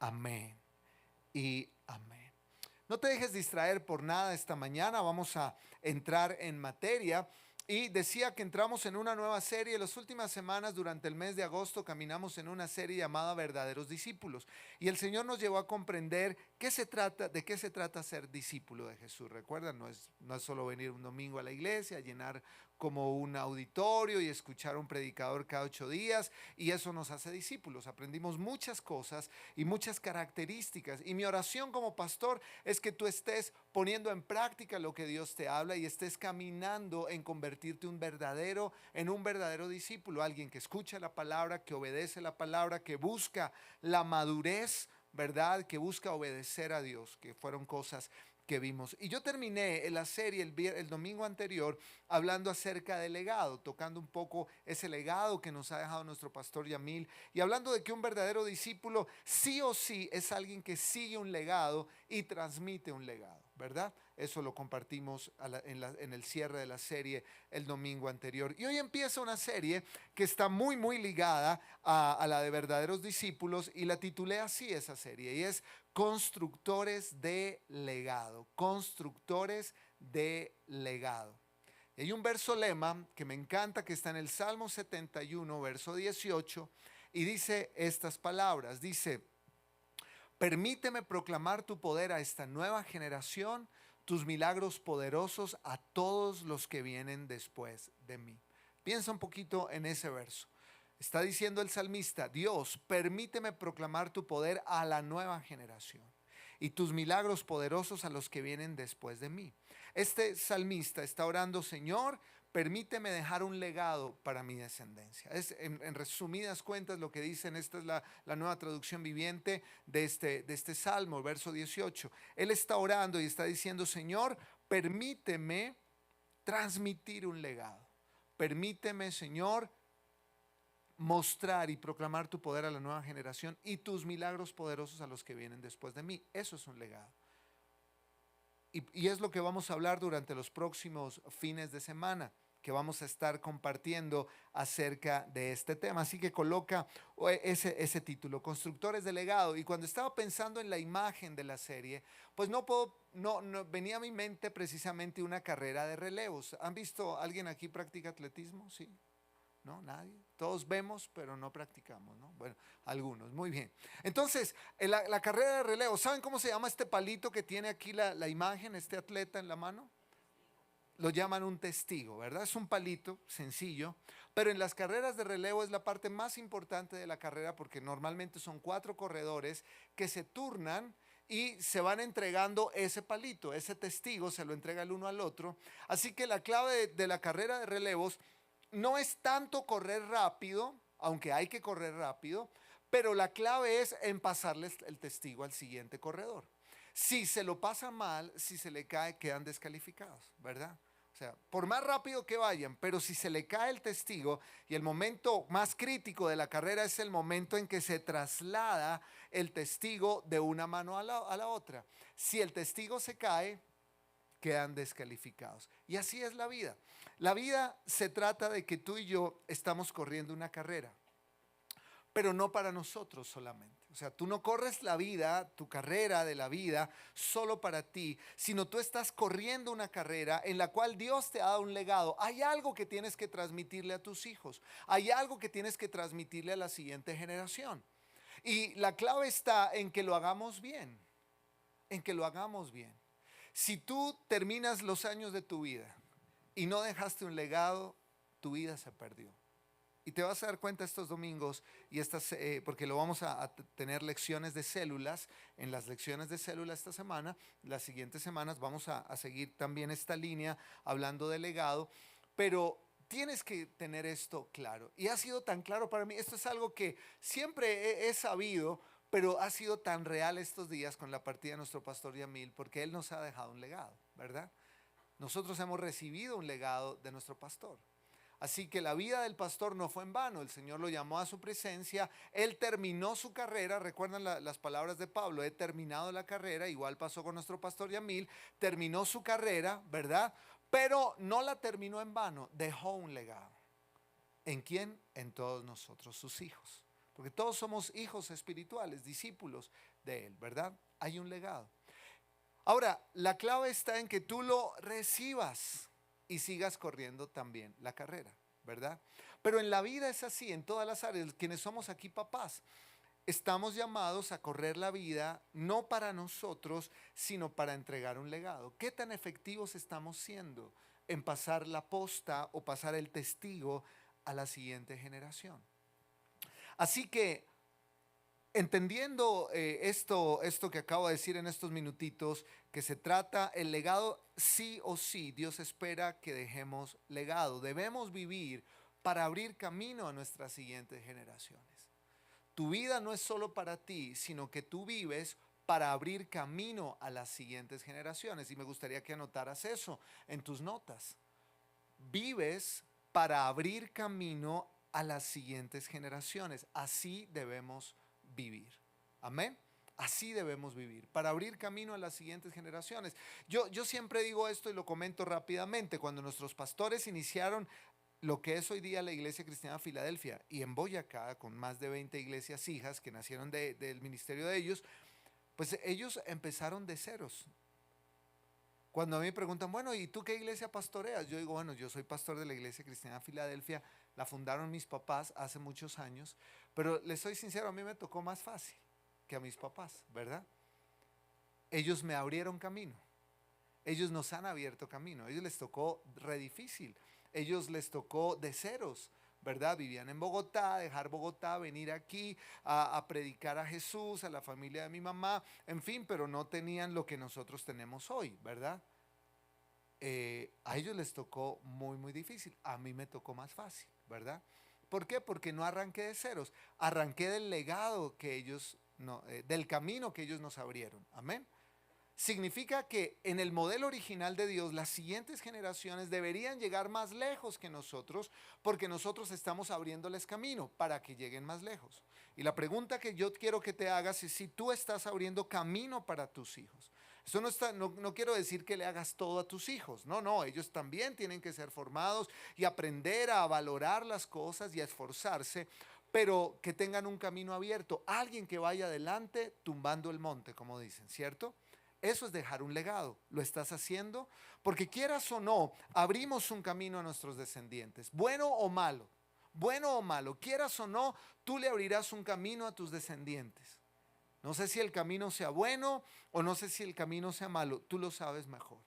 Amén y amén. No te dejes distraer por nada esta mañana. Vamos a entrar en materia. Y decía que entramos en una nueva serie. Las últimas semanas, durante el mes de agosto, caminamos en una serie llamada Verdaderos Discípulos. Y el Señor nos llevó a comprender de qué se trata ser discípulo de Jesús. Recuerdan, no es solo venir un domingo a la iglesia, llenar como un auditorio y escuchar a un predicador cada 8 días. Y eso nos hace discípulos. Aprendimos muchas cosas y muchas características. Y mi oración como pastor es que tú estés poniendo en práctica lo que Dios te habla y estés caminando en convertirte en un verdadero discípulo, alguien que escucha la palabra, que obedece la palabra, que busca la madurez, ¿verdad? Que busca obedecer a Dios, que fueron cosas que vimos. Y yo terminé en la serie el domingo anterior hablando acerca del legado, tocando un poco ese legado que nos ha dejado nuestro pastor Yamil y hablando de que un verdadero discípulo sí o sí es alguien que sigue un legado y transmite un legado, ¿verdad? Eso lo compartimos en el cierre de la serie el domingo anterior. Y hoy empieza una serie que está muy, muy ligada a la de verdaderos discípulos y la titulé así esa serie y es Constructores de legado, constructores de legado. Y hay un verso lema que me encanta que está en el Salmo 71, verso 18 y dice estas palabras, dice: permíteme proclamar tu poder a esta nueva generación, tus milagros poderosos a todos los que vienen después de mí. Piensa un poquito en ese verso. Está diciendo el salmista: Dios, permíteme proclamar tu poder a la nueva generación y tus milagros poderosos a los que vienen después de mí. Este salmista está orando: Señor, permíteme dejar un legado para mi descendencia. En resumidas cuentas lo que dicen, esta es la nueva traducción viviente de este salmo, verso 18. Él está orando y está diciendo: Señor, permíteme transmitir un legado. Permíteme, Señor, mostrar y proclamar tu poder a la nueva generación y tus milagros poderosos a los que vienen después de mí. Eso es un legado. Y es lo que vamos a hablar durante los próximos fines de semana, que vamos a estar compartiendo acerca de este tema. Así que coloca ese título, Constructores de Legado. Y cuando estaba pensando en la imagen de la serie, pues no venía a mi mente precisamente una carrera de relevos. ¿Han visto alguien aquí practica atletismo? Sí. ¿No? Nadie. Todos vemos, pero no practicamos, ¿no? Bueno, algunos, muy bien. Entonces, la carrera de relevo, ¿saben cómo se llama este palito que tiene aquí la imagen, este atleta en la mano? Lo llaman un testigo, ¿verdad? Es un palito sencillo, pero en las carreras de relevo es la parte más importante de la carrera porque normalmente son 4 corredores que se turnan y se van entregando ese palito, ese testigo se lo entrega el uno al otro. Así que la clave de la carrera de relevos no es tanto correr rápido, aunque hay que correr rápido, pero la clave es en pasarles el testigo al siguiente corredor. Si se lo pasa mal, si se le cae, quedan descalificados, ¿verdad? O sea, por más rápido que vayan, pero si se le cae el testigo y el momento más crítico de la carrera es el momento en que se traslada el testigo de una mano a la otra. Si el testigo se cae, quedan descalificados. Y así es la vida. La vida se trata de que tú y yo estamos corriendo una carrera, pero no para nosotros solamente. O sea, tú no corres la vida, tu carrera de la vida, solo para ti, sino tú estás corriendo una carrera en la cual Dios te ha dado un legado. Hay algo que tienes que transmitirle a tus hijos. Hay algo que tienes que transmitirle a la siguiente generación. Y la clave está en que lo hagamos bien, en que lo hagamos bien. Si tú terminas los años de tu vida y no dejaste un legado, tu vida se perdió. Y te vas a dar cuenta estos domingos, porque lo vamos a tener lecciones de células, en las lecciones de células esta semana, las siguientes semanas vamos a seguir también esta línea hablando de legado, pero tienes que tener esto claro. Y ha sido tan claro para mí, esto es algo que siempre he sabido, pero ha sido tan real estos días con la partida de nuestro pastor Yamil, porque él nos ha dejado un legado, ¿verdad? Nosotros hemos recibido un legado de nuestro pastor. Así que la vida del pastor no fue en vano, el Señor lo llamó a su presencia, él terminó su carrera, recuerdan las palabras de Pablo, he terminado la carrera, igual pasó con nuestro pastor Yamil, terminó su carrera, ¿verdad? Pero no la terminó en vano, dejó un legado. ¿En quién? En todos nosotros, sus hijos. Porque todos somos hijos espirituales, discípulos de Él, ¿verdad? Hay un legado. Ahora, la clave está en que tú lo recibas y sigas corriendo también la carrera, ¿verdad? Pero en la vida es así, en todas las áreas. Quienes somos aquí papás, estamos llamados a correr la vida no para nosotros, sino para entregar un legado. ¿Qué tan efectivos estamos siendo en pasar la posta o pasar el testigo a la siguiente generación? Así que, entendiendo esto que acabo de decir en estos minutitos, que se trata el legado, sí o sí, Dios espera que dejemos legado. Debemos vivir para abrir camino a nuestras siguientes generaciones. Tu vida no es solo para ti, sino que tú vives para abrir camino a las siguientes generaciones. Y me gustaría que anotaras eso en tus notas. Vives para abrir camino a las siguientes generaciones. Así debemos vivir. Amén. Así debemos vivir, para abrir camino a las siguientes generaciones. Yo siempre digo esto y lo comento rápidamente. Cuando nuestros pastores iniciaron lo que es hoy día la Iglesia Cristiana Filadelfia y en Boyacá, con más de 20 iglesias hijas que nacieron del ministerio de ellos, pues ellos empezaron de ceros. Cuando a mí me preguntan, bueno, ¿y tú qué iglesia pastoreas? Yo digo, bueno, yo soy pastor de la Iglesia Cristiana Filadelfia, la fundaron mis papás hace muchos años, pero les soy sincero, a mí me tocó más fácil que a mis papás, ¿verdad? Ellos me abrieron camino, ellos nos han abierto camino, a ellos les tocó re difícil, ellos les tocó de ceros, ¿verdad? Vivían en Bogotá, dejar Bogotá, venir aquí a predicar a Jesús, a la familia de mi mamá, en fin, pero no tenían lo que nosotros tenemos hoy, ¿verdad? A ellos les tocó muy, muy difícil, a mí me tocó más fácil, ¿verdad? ¿Por qué? Porque no arranqué de ceros, arranqué del legado que ellos, no, del camino que ellos nos abrieron, amén. Significa que en el modelo original de Dios, las siguientes generaciones deberían llegar más lejos que nosotros, porque nosotros estamos abriéndoles camino para que lleguen más lejos. Y la pregunta que yo quiero que te hagas es si tú estás abriendo camino para tus hijos. Eso no quiero decir que le hagas todo a tus hijos. No, ellos también tienen que ser formados y aprender a valorar las cosas y a esforzarse, pero que tengan un camino abierto. Alguien que vaya adelante tumbando el monte, como dicen, ¿cierto? Eso es dejar un legado. ¿Lo estás haciendo? Porque quieras o no, abrimos un camino a nuestros descendientes, bueno o malo. Bueno o malo, quieras o no, tú le abrirás un camino a tus descendientes. No sé si el camino sea bueno o no sé si el camino sea malo, tú lo sabes mejor.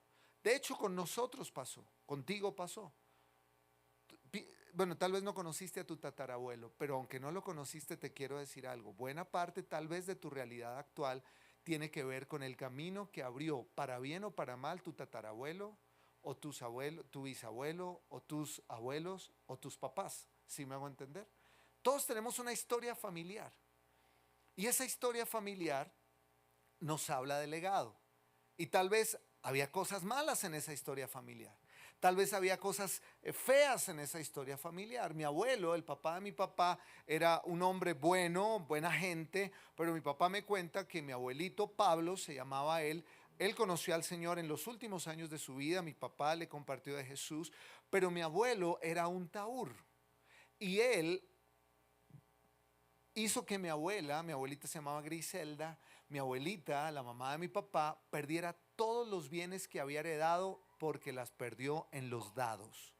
De hecho, con nosotros pasó, contigo pasó. Bueno, tal vez no conociste a tu tatarabuelo, pero aunque no lo conociste, te quiero decir algo. Buena parte tal vez de tu realidad actual tiene que ver con el camino que abrió, para bien o para mal, tu tatarabuelo o tus abuelos, tu bisabuelo o tus abuelos o tus papás. ¿Sí me hago entender? Todos tenemos una historia familiar y esa historia familiar nos habla de legado. Y tal vez había cosas malas en esa historia familiar. Tal vez había cosas feas en esa historia familiar. Mi abuelo, el papá de mi papá, era un hombre bueno, buena gente, pero mi papá me cuenta que mi abuelito Pablo, se llamaba él conoció al Señor en los últimos años de su vida, mi papá le compartió de Jesús, pero mi abuelo era un taur. Y él hizo que mi abuelita se llamaba Griselda, mi abuelita, la mamá de mi papá, perdiera todos los bienes que había heredado porque las perdió en los dados,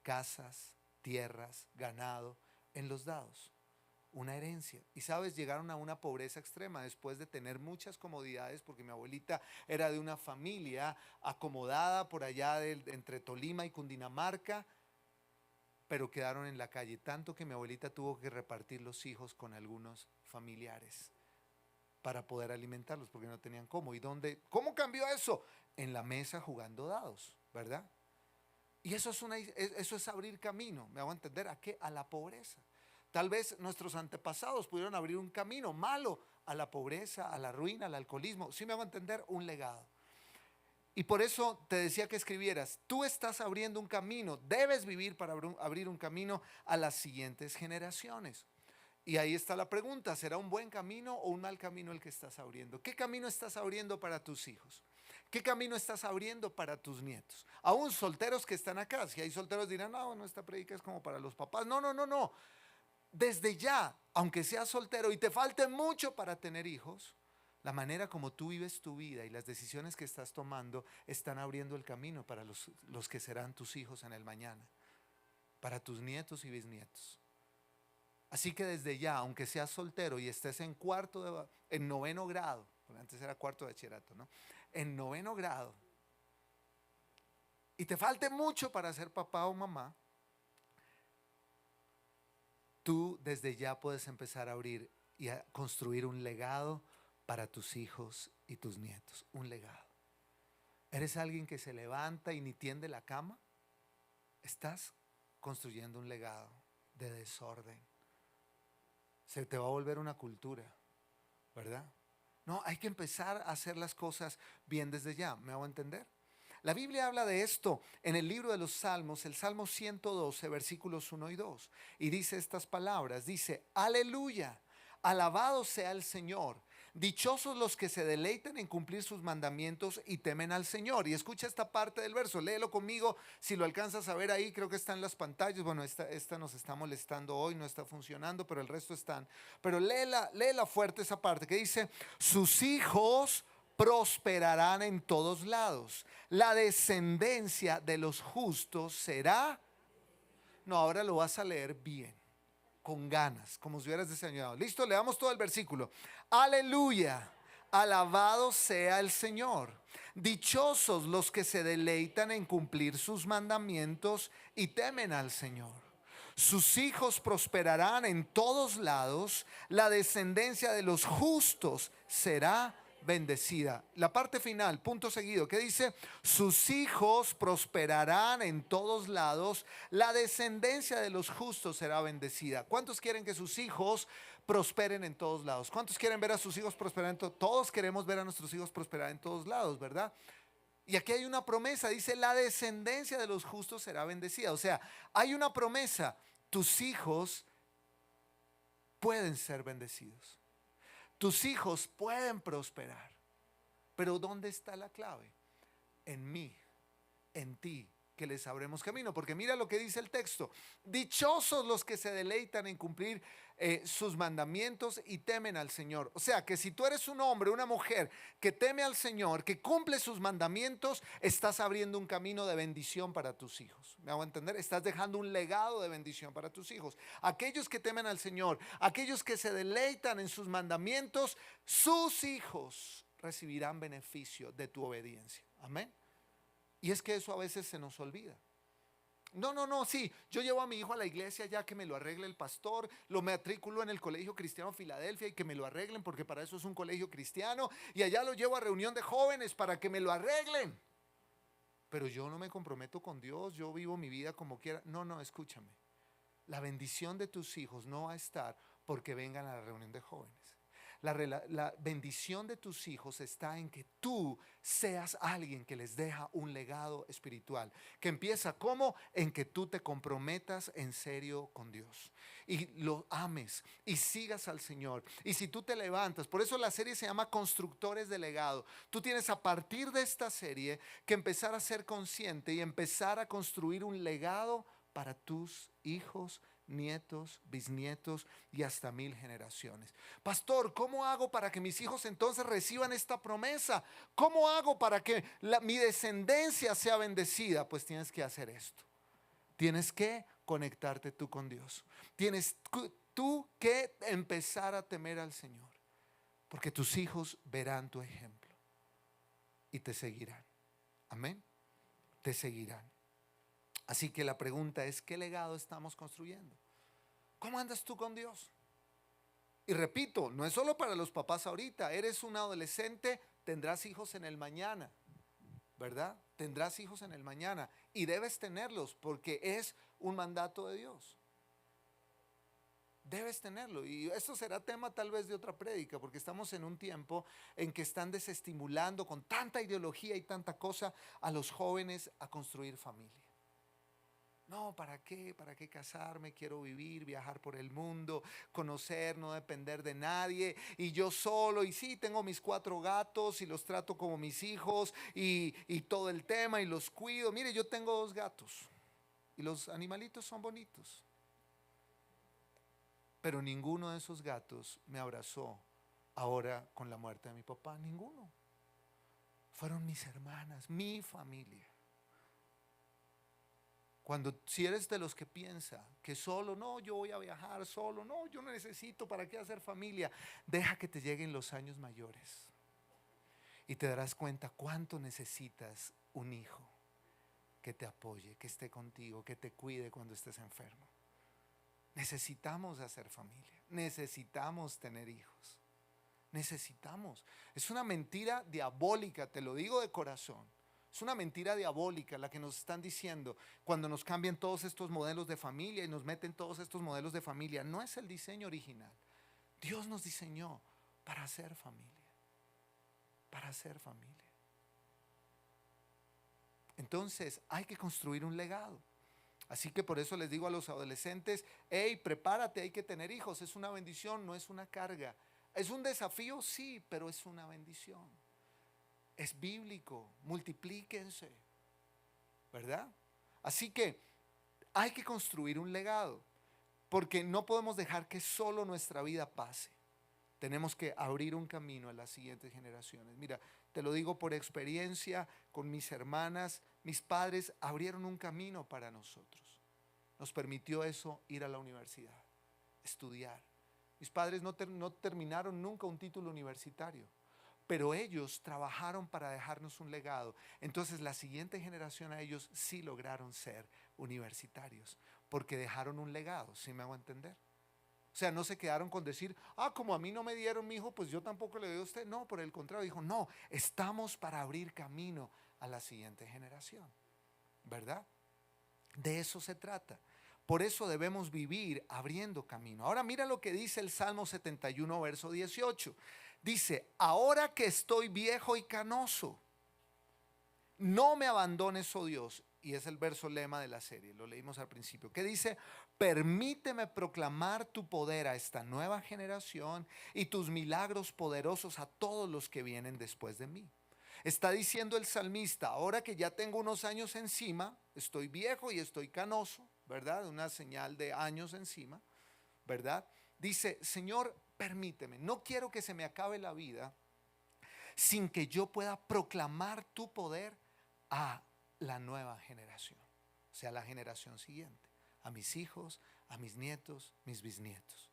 casas, tierras, ganado, en los dados, una herencia. Y sabes, llegaron a una pobreza extrema después de tener muchas comodidades, porque mi abuelita era de una familia acomodada por allá entre Tolima y Cundinamarca, pero quedaron en la calle, tanto que mi abuelita tuvo que repartir los hijos con algunos familiares para poder alimentarlos, porque no tenían cómo. ¿Y dónde? ¿Cómo cambió eso? En la mesa jugando dados, ¿verdad? Y eso es abrir camino, ¿me hago entender? ¿A qué? A la pobreza. Tal vez nuestros antepasados pudieron abrir un camino malo a la pobreza, a la ruina, al alcoholismo. ¿Sí me hago entender? Un legado. Y por eso te decía que escribieras, tú estás abriendo un camino, debes vivir para abrir un camino a las siguientes generaciones. Y ahí está la pregunta, ¿será un buen camino o un mal camino el que estás abriendo? ¿Qué camino estás abriendo para tus hijos? ¿Qué camino estás abriendo para tus nietos? Aún solteros que están acá, si hay solteros dirán, no, esta predica es como para los papás. No. desde ya, aunque seas soltero y te falte mucho para tener hijos, la manera como tú vives tu vida y las decisiones que estás tomando están abriendo el camino para los que serán tus hijos en el mañana, para tus nietos y bisnietos. Así que desde ya, aunque seas soltero y estés en noveno grado, porque antes era cuarto de bachillerato, ¿no? En noveno grado, y te falte mucho para ser papá o mamá, tú desde ya puedes empezar a abrir y a construir un legado para tus hijos y tus nietos. Un legado. ¿Eres alguien que se levanta y ni tiende la cama? Estás construyendo un legado de desorden. Se te va a volver una cultura, ¿verdad? No, hay que empezar a hacer las cosas bien desde ya. ¿Me hago entender? La Biblia habla de esto en el libro de los Salmos, el Salmo 112, versículos 1 y 2. Y dice estas palabras, dice, aleluya, alabado sea el Señor. Dichosos los que se deleitan en cumplir sus mandamientos y temen al Señor. Y escucha esta parte del verso, léelo conmigo, si lo alcanzas a ver ahí, creo que está en las pantallas. Bueno, esta nos está molestando hoy, no está funcionando, pero el resto están. Pero léela fuerte esa parte que dice, sus hijos prosperarán en todos lados. La descendencia de los justos será. No, ahora lo vas a leer bien, con ganas, como si hubieras desayunado. Listo, leamos todo el versículo. Aleluya, alabado sea el Señor. Dichosos los que se deleitan en cumplir sus mandamientos y temen al Señor. Sus hijos prosperarán en todos lados. La descendencia de los justos será bendecida. La parte final, punto seguido, que dice, sus hijos prosperarán en todos lados, la descendencia de los justos será bendecida. ¿Cuántos quieren que sus hijos prosperen en todos lados? ¿Cuántos quieren ver a sus hijos prosperar en todos? Todos queremos ver a nuestros hijos prosperar en todos lados, ¿verdad? Y aquí hay una promesa, dice, la descendencia de los justos será bendecida. O sea, hay una promesa, tus hijos pueden ser bendecidos. Tus hijos pueden prosperar. Pero ¿dónde está la clave? En mí, en ti, que les abremos camino. Porque mira lo que dice el texto. Dichosos los que se deleitan en cumplir sus mandamientos y temen al Señor. O sea, que si tú eres un hombre, una mujer que teme al Señor, que cumple sus mandamientos, estás abriendo un camino de bendición para tus hijos. ¿Me hago entender? Estás dejando un legado de bendición para tus hijos. Aquellos que temen al Señor, aquellos que se deleitan en sus mandamientos, sus hijos recibirán beneficio de tu obediencia. Amén. Y es que eso a veces se nos olvida. No, sí, yo llevo a mi hijo a la iglesia ya que me lo arregle el pastor, lo matriculo en el Colegio Cristiano Filadelfia y que me lo arreglen porque para eso es un colegio cristiano, y allá lo llevo a reunión de jóvenes para que me lo arreglen. Pero yo no me comprometo con Dios, yo vivo mi vida como quiera. No, escúchame. La bendición de tus hijos no va a estar porque vengan a la reunión de jóvenes. La bendición de tus hijos está en que tú seas alguien que les deja un legado espiritual, que empieza como en que tú te comprometas en serio con Dios y lo ames y sigas al Señor. Y si tú te levantas, por eso la serie se llama Constructores de Legado. Tú tienes a partir de esta serie que empezar a ser consciente y empezar a construir un legado para tus hijos, nietos, bisnietos y hasta 1000 generaciones. Pastor, ¿cómo hago para que mis hijos entonces reciban esta promesa? ¿Cómo hago para que mi descendencia sea bendecida? Pues tienes que hacer esto. Tienes que conectarte tú con Dios. Tienes tú que empezar a temer al Señor, porque tus hijos verán tu ejemplo y te seguirán. Amén. Te seguirán. Así que la pregunta es, ¿qué legado estamos construyendo? ¿Cómo andas tú con Dios? Y repito, no es solo para los papás ahorita. Eres un adolescente, tendrás hijos en el mañana, ¿verdad? Tendrás hijos en el mañana y debes tenerlos porque es un mandato de Dios. Debes tenerlo, y esto será tema tal vez de otra prédica, porque estamos en un tiempo en que están desestimulando con tanta ideología y tanta cosa a los jóvenes a construir familia. No, ¿para qué? ¿Para qué casarme? Quiero vivir, viajar por el mundo, conocer, no depender de nadie. Y yo solo, y sí, tengo mis 4 gatos y los trato como mis hijos y todo el tema y los cuido. Mire, yo tengo 2 gatos y los animalitos son bonitos. Pero ninguno de esos gatos me abrazó ahora con la muerte de mi papá, ninguno. Fueron mis hermanas, mi familia. Si eres de los que piensa que solo, no, yo voy a viajar solo, no, yo no necesito, ¿para qué hacer familia? Deja que te lleguen los años mayores y te darás cuenta cuánto necesitas un hijo que te apoye, que esté contigo, que te cuide cuando estés enfermo. Necesitamos hacer familia, necesitamos tener hijos, necesitamos. Es una mentira diabólica, te lo digo de corazón. Es una mentira diabólica la que nos están diciendo cuando nos cambian todos estos modelos de familia y nos meten todos estos modelos de familia. No es el diseño original. Dios nos diseñó para hacer familia, para hacer familia. Entonces hay que construir un legado. Así que por eso les digo a los adolescentes, hey, prepárate, hay que tener hijos. Es una bendición, no es una carga. ¿Es un desafío? Sí, pero es una bendición. Es bíblico, multiplíquense, ¿verdad? Así que hay que construir un legado, porque no podemos dejar que solo nuestra vida pase. Tenemos que abrir un camino a las siguientes generaciones. Mira, te lo digo por experiencia, con mis hermanas, mis padres abrieron un camino para nosotros. Nos permitió eso ir a la universidad, estudiar. Mis padres no terminaron nunca un título universitario, pero ellos trabajaron para dejarnos un legado. Entonces la siguiente generación a ellos sí lograron ser universitarios, porque dejaron un legado, ¿sí me hago entender? O sea, no se quedaron con decir, como a mí no me dieron mi hijo, pues yo tampoco le doy a usted. No, por el contrario, dijo, no, estamos para abrir camino a la siguiente generación, ¿verdad? De eso se trata. Por eso debemos vivir abriendo camino. Ahora mira lo que dice el Salmo 71, verso 18. Dice, ahora que estoy viejo y canoso, no me abandones, oh Dios. Y es el verso lema de la serie, lo leímos al principio, que dice, permíteme proclamar tu poder a esta nueva generación y tus milagros poderosos a todos los que vienen después de mí. Está diciendo el salmista, ahora que ya tengo unos años encima, estoy viejo y estoy canoso, ¿verdad? Una señal de años encima, ¿verdad? Dice, Señor, permíteme, no quiero que se me acabe la vida sin que yo pueda proclamar tu poder a la nueva generación, o sea, la generación siguiente, a mis hijos, a mis nietos, mis bisnietos.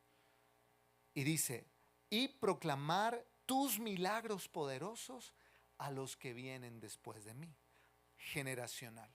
Y dice, y proclamar tus milagros poderosos a los que vienen después de mí. Generacional.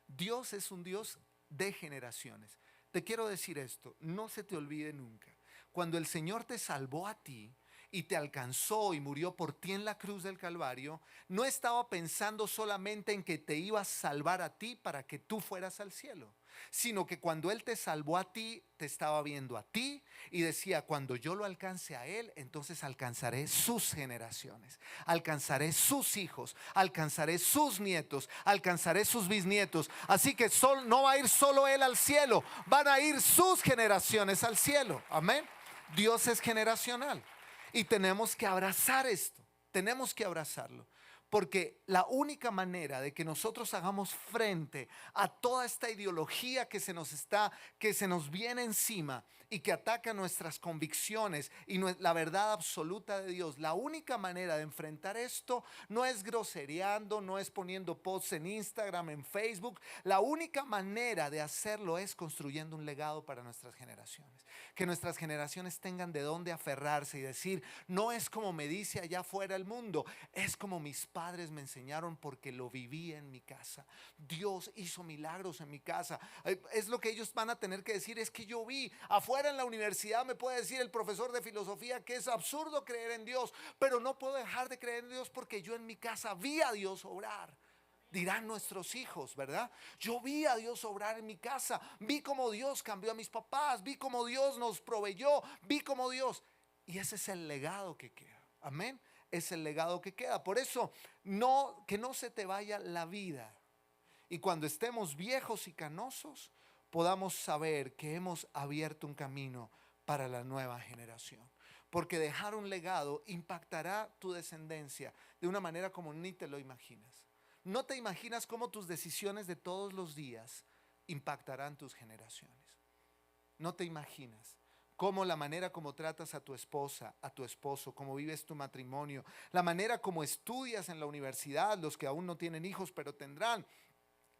Dios es un Dios de generaciones. Te quiero decir esto, no se te olvide nunca. Cuando el Señor te salvó a ti y te alcanzó y murió por ti en la cruz del Calvario, no estaba pensando solamente en que te iba a salvar a ti para que tú fueras al cielo, sino que cuando Él te salvó a ti, te estaba viendo a ti y decía, cuando yo lo alcance a Él, entonces alcanzaré sus generaciones, alcanzaré sus hijos, alcanzaré sus nietos, alcanzaré sus bisnietos. Así que no va a ir solo Él al cielo, van a ir sus generaciones al cielo. Amén. Dios es generacional y tenemos que abrazar esto, tenemos que abrazarlo. Porque la única manera de que nosotros hagamos frente a toda esta ideología que se nos viene encima y que ataca nuestras convicciones y la verdad absoluta de Dios, la única manera de enfrentar esto no es grosereando, no es poniendo posts en Instagram, en Facebook. La única manera de hacerlo es construyendo un legado para nuestras generaciones. Que nuestras generaciones tengan de dónde aferrarse y decir, no es como me dice allá afuera el mundo, es como mis padres me enseñaron porque lo viví en mi casa. Dios hizo milagros en mi casa. Es lo que ellos van a tener que decir, es que yo vi afuera en la universidad, me puede decir el profesor de filosofía que es absurdo creer en Dios, pero no puedo dejar de creer en Dios porque yo en mi casa vi a Dios obrar. Dirán nuestros hijos, ¿verdad? Yo vi a Dios obrar en mi casa, vi cómo Dios cambió a mis papás, vi cómo Dios nos proveyó, vi cómo Dios, y ese es el legado que queda. Amén. Es el legado que queda. Por eso, que no se te vaya la vida. Y cuando estemos viejos y canosos, podamos saber que hemos abierto un camino para la nueva generación. Porque dejar un legado impactará tu descendencia de una manera como ni te lo imaginas. No te imaginas cómo tus decisiones de todos los días impactarán tus generaciones. No te imaginas Como la manera como tratas a tu esposa, a tu esposo, cómo vives tu matrimonio, la manera como estudias en la universidad, los que aún no tienen hijos pero tendrán,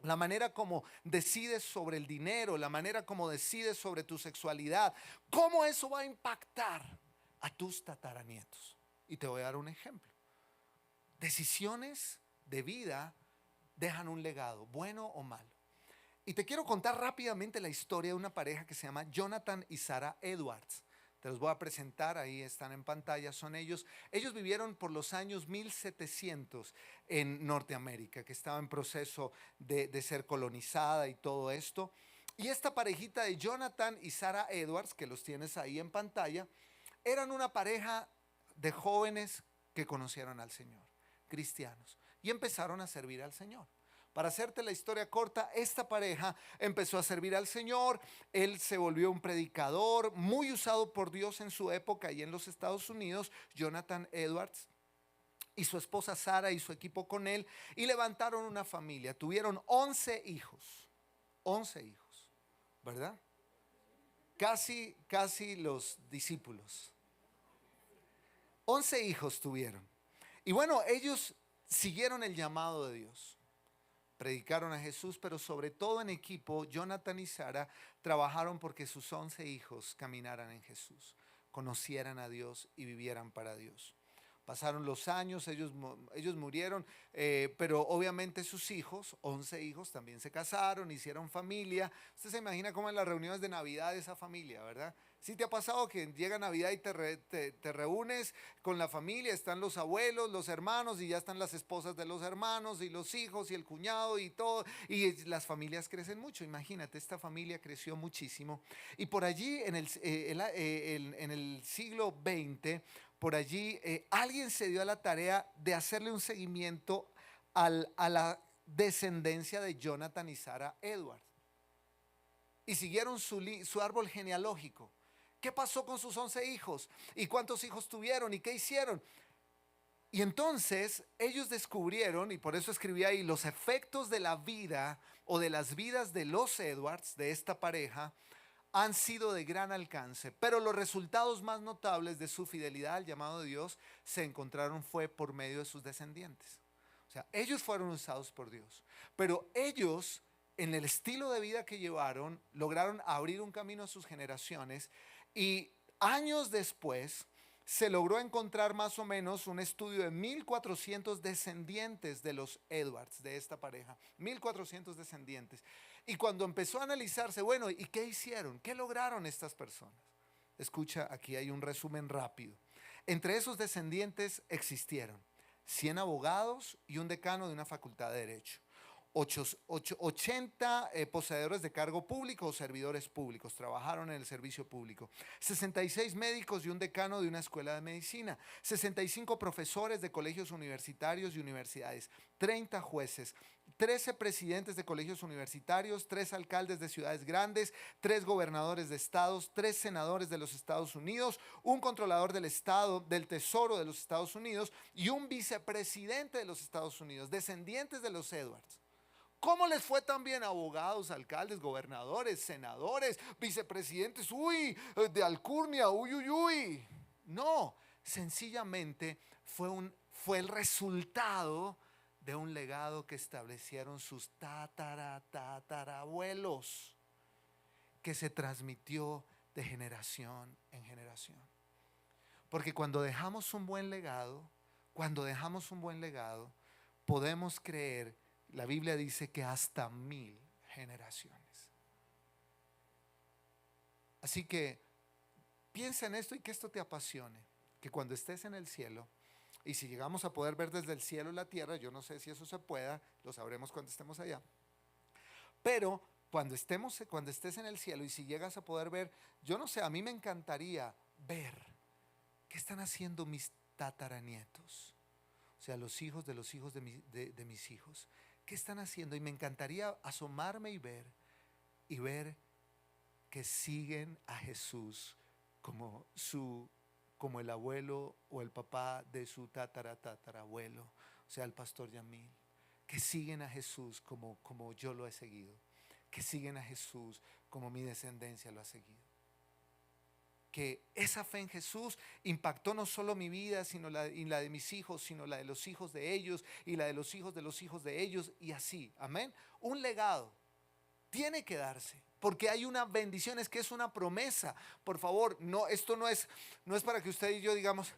la manera como decides sobre el dinero, la manera como decides sobre tu sexualidad, cómo eso va a impactar a tus tataranietos. Y te voy a dar un ejemplo. Decisiones de vida dejan un legado, bueno o malo. Y te quiero contar rápidamente la historia de una pareja que se llama Jonathan y Sarah Edwards. Te los voy a presentar, ahí están en pantalla, son ellos. Ellos vivieron por los años 1700 en Norteamérica, que estaba en proceso de ser colonizada y todo esto. Y esta parejita de Jonathan y Sarah Edwards, que los tienes ahí en pantalla, eran una pareja de jóvenes que conocieron al Señor, cristianos, y empezaron a servir al Señor. Para hacerte la historia corta, esta pareja empezó a servir al Señor, él se volvió un predicador muy usado por Dios en su época y en los Estados Unidos, Jonathan Edwards, y su esposa Sara y su equipo con él, y levantaron una familia, tuvieron 11 hijos, ¿verdad? Casi los discípulos. 11 hijos tuvieron. Y bueno, ellos siguieron el llamado de Dios. Predicaron a Jesús, pero sobre todo en equipo, Jonathan y Sara trabajaron porque sus 11 hijos caminaran en Jesús, conocieran a Dios y vivieran para Dios. Pasaron los años, ellos murieron, pero obviamente sus hijos, 11 hijos, también se casaron, hicieron familia. Usted se imagina cómo en las reuniones de Navidad esa familia, ¿verdad? ¿Sí te ha pasado que llega Navidad y te reúnes con la familia? Están los abuelos, los hermanos y ya están las esposas de los hermanos y los hijos y el cuñado y todo. Y las familias crecen mucho. Imagínate, esta familia creció muchísimo. Y por allí en el siglo XX, por allí alguien se dio a la tarea de hacerle un seguimiento a la descendencia de Jonathan y Sarah Edwards. Y siguieron su árbol genealógico. ¿Qué pasó con sus 11 hijos? ¿Y cuántos hijos tuvieron? ¿Y qué hicieron? Y entonces ellos descubrieron, y por eso escribí ahí, los efectos de la vida o de las vidas de los Edwards, de esta pareja, han sido de gran alcance, pero los resultados más notables de su fidelidad al llamado de Dios se encontraron fue por medio de sus descendientes. O sea, ellos fueron usados por Dios, pero ellos en el estilo de vida que llevaron lograron abrir un camino a sus generaciones y años después se logró encontrar más o menos un estudio de 1400 descendientes de los Edwards, de esta pareja, 1400 descendientes. Y cuando empezó a analizarse, bueno, ¿y qué hicieron? ¿Qué lograron estas personas? Escucha, aquí hay un resumen rápido. Entre esos descendientes existieron 100 abogados y un decano de una facultad de Derecho. 80 poseedores de cargo público o servidores públicos, trabajaron en el servicio público. 66 médicos y un decano de una escuela de medicina. 65 profesores de colegios universitarios y universidades. 30 jueces. 13 presidentes de colegios universitarios, 3 alcaldes de ciudades grandes, 3 gobernadores de estados, 3 senadores de los Estados Unidos, un controlador del Estado, del Tesoro de los Estados Unidos y un vicepresidente de los Estados Unidos, descendientes de los Edwards. ¿Cómo les fue también a abogados, alcaldes, gobernadores, senadores, vicepresidentes? Uy, de alcurnia, uy, uy, uy. No, sencillamente fue el resultado de un legado que establecieron sus tatarabuelos, que se transmitió de generación en generación. Porque cuando dejamos un buen legado, podemos creer. La Biblia dice que hasta 1000 generaciones. Así que piensa en esto y que esto te apasione. Que cuando estés en el cielo, y si llegamos a poder ver desde el cielo la tierra, yo no sé si eso se pueda, lo sabremos cuando estemos allá. Pero cuando estés en el cielo y si llegas a poder ver, yo no sé, a mí me encantaría ver qué están haciendo mis tataranietos. O sea, los hijos de los hijos de mis hijos. ¿Qué están haciendo? Y me encantaría asomarme y ver que siguen a Jesús como el abuelo o el papá de su tatarabuelo, o sea, el pastor Yamil. Que siguen a Jesús como yo lo he seguido. Que siguen a Jesús como mi descendencia lo ha seguido. que esa fe en Jesús impactó no solo mi vida, sino y la de mis hijos, sino la de los hijos de ellos y la de los hijos de ellos, y así, amén. Un legado tiene que darse, porque hay una bendición, es que es una promesa. Por favor, no, esto no es para que usted y yo digamos,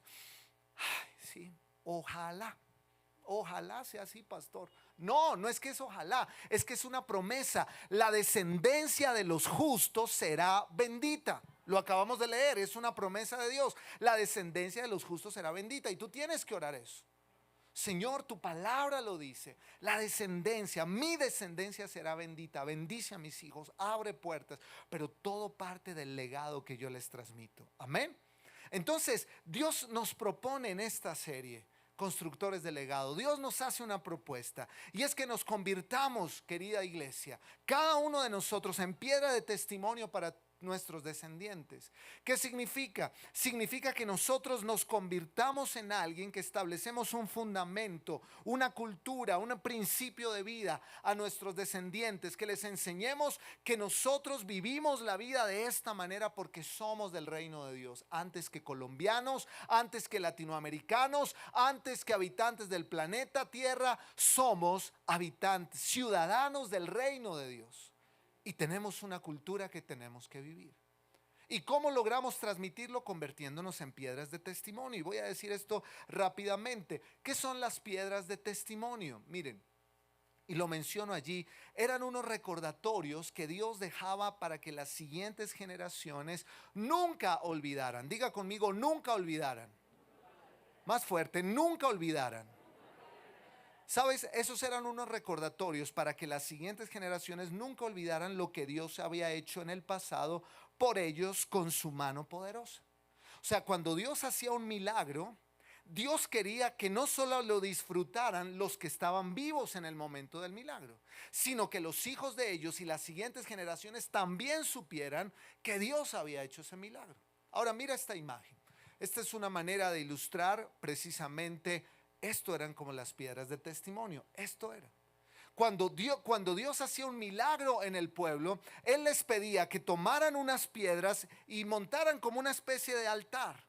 ay, sí, ojalá sea así, pastor. No, no es que es ojalá, es que es una promesa. La descendencia de los justos será bendita. Lo acabamos de leer, es una promesa de Dios. La descendencia de los justos será bendita, y tú tienes que orar eso. Señor, tu palabra lo dice. La descendencia, mi descendencia será bendita. Bendice a mis hijos, abre puertas, pero todo parte del legado que yo les transmito. Amén. Entonces, Dios nos propone en esta serie, Constructores de Legado, Dios nos hace una propuesta, y es que nos convirtamos, querida iglesia, cada uno de nosotros, en piedra de testimonio para nuestros descendientes. ¿Qué significa? Significa que nosotros nos convirtamos en alguien que establecemos un fundamento, una cultura, un principio de vida a nuestros descendientes, que les enseñemos que nosotros vivimos la vida de esta manera porque somos del reino de Dios, antes que colombianos, antes que latinoamericanos, antes que habitantes del planeta Tierra. Somos habitantes, ciudadanos del reino de Dios. Y tenemos una cultura que tenemos que vivir. ¿Y cómo logramos transmitirlo? Convirtiéndonos en piedras de testimonio. Y voy a decir esto rápidamente. ¿Qué son las piedras de testimonio? Miren, y lo menciono allí, eran unos recordatorios que Dios dejaba para que las siguientes generaciones nunca olvidaran. Diga conmigo, nunca olvidaran. Más fuerte, nunca olvidaran. ¿Sabes? Esos eran unos recordatorios para que las siguientes generaciones nunca olvidaran lo que Dios había hecho en el pasado por ellos con su mano poderosa. O sea, cuando Dios hacía un milagro, Dios quería que no solo lo disfrutaran los que estaban vivos en el momento del milagro, sino que los hijos de ellos y las siguientes generaciones también supieran que Dios había hecho ese milagro. Ahora mira esta imagen. Esta es una manera de ilustrar precisamente esto. Eran como las piedras de testimonio. Esto era. Cuando Dios hacía un milagro en el pueblo, Él les pedía que tomaran unas piedras y montaran como una especie de altar.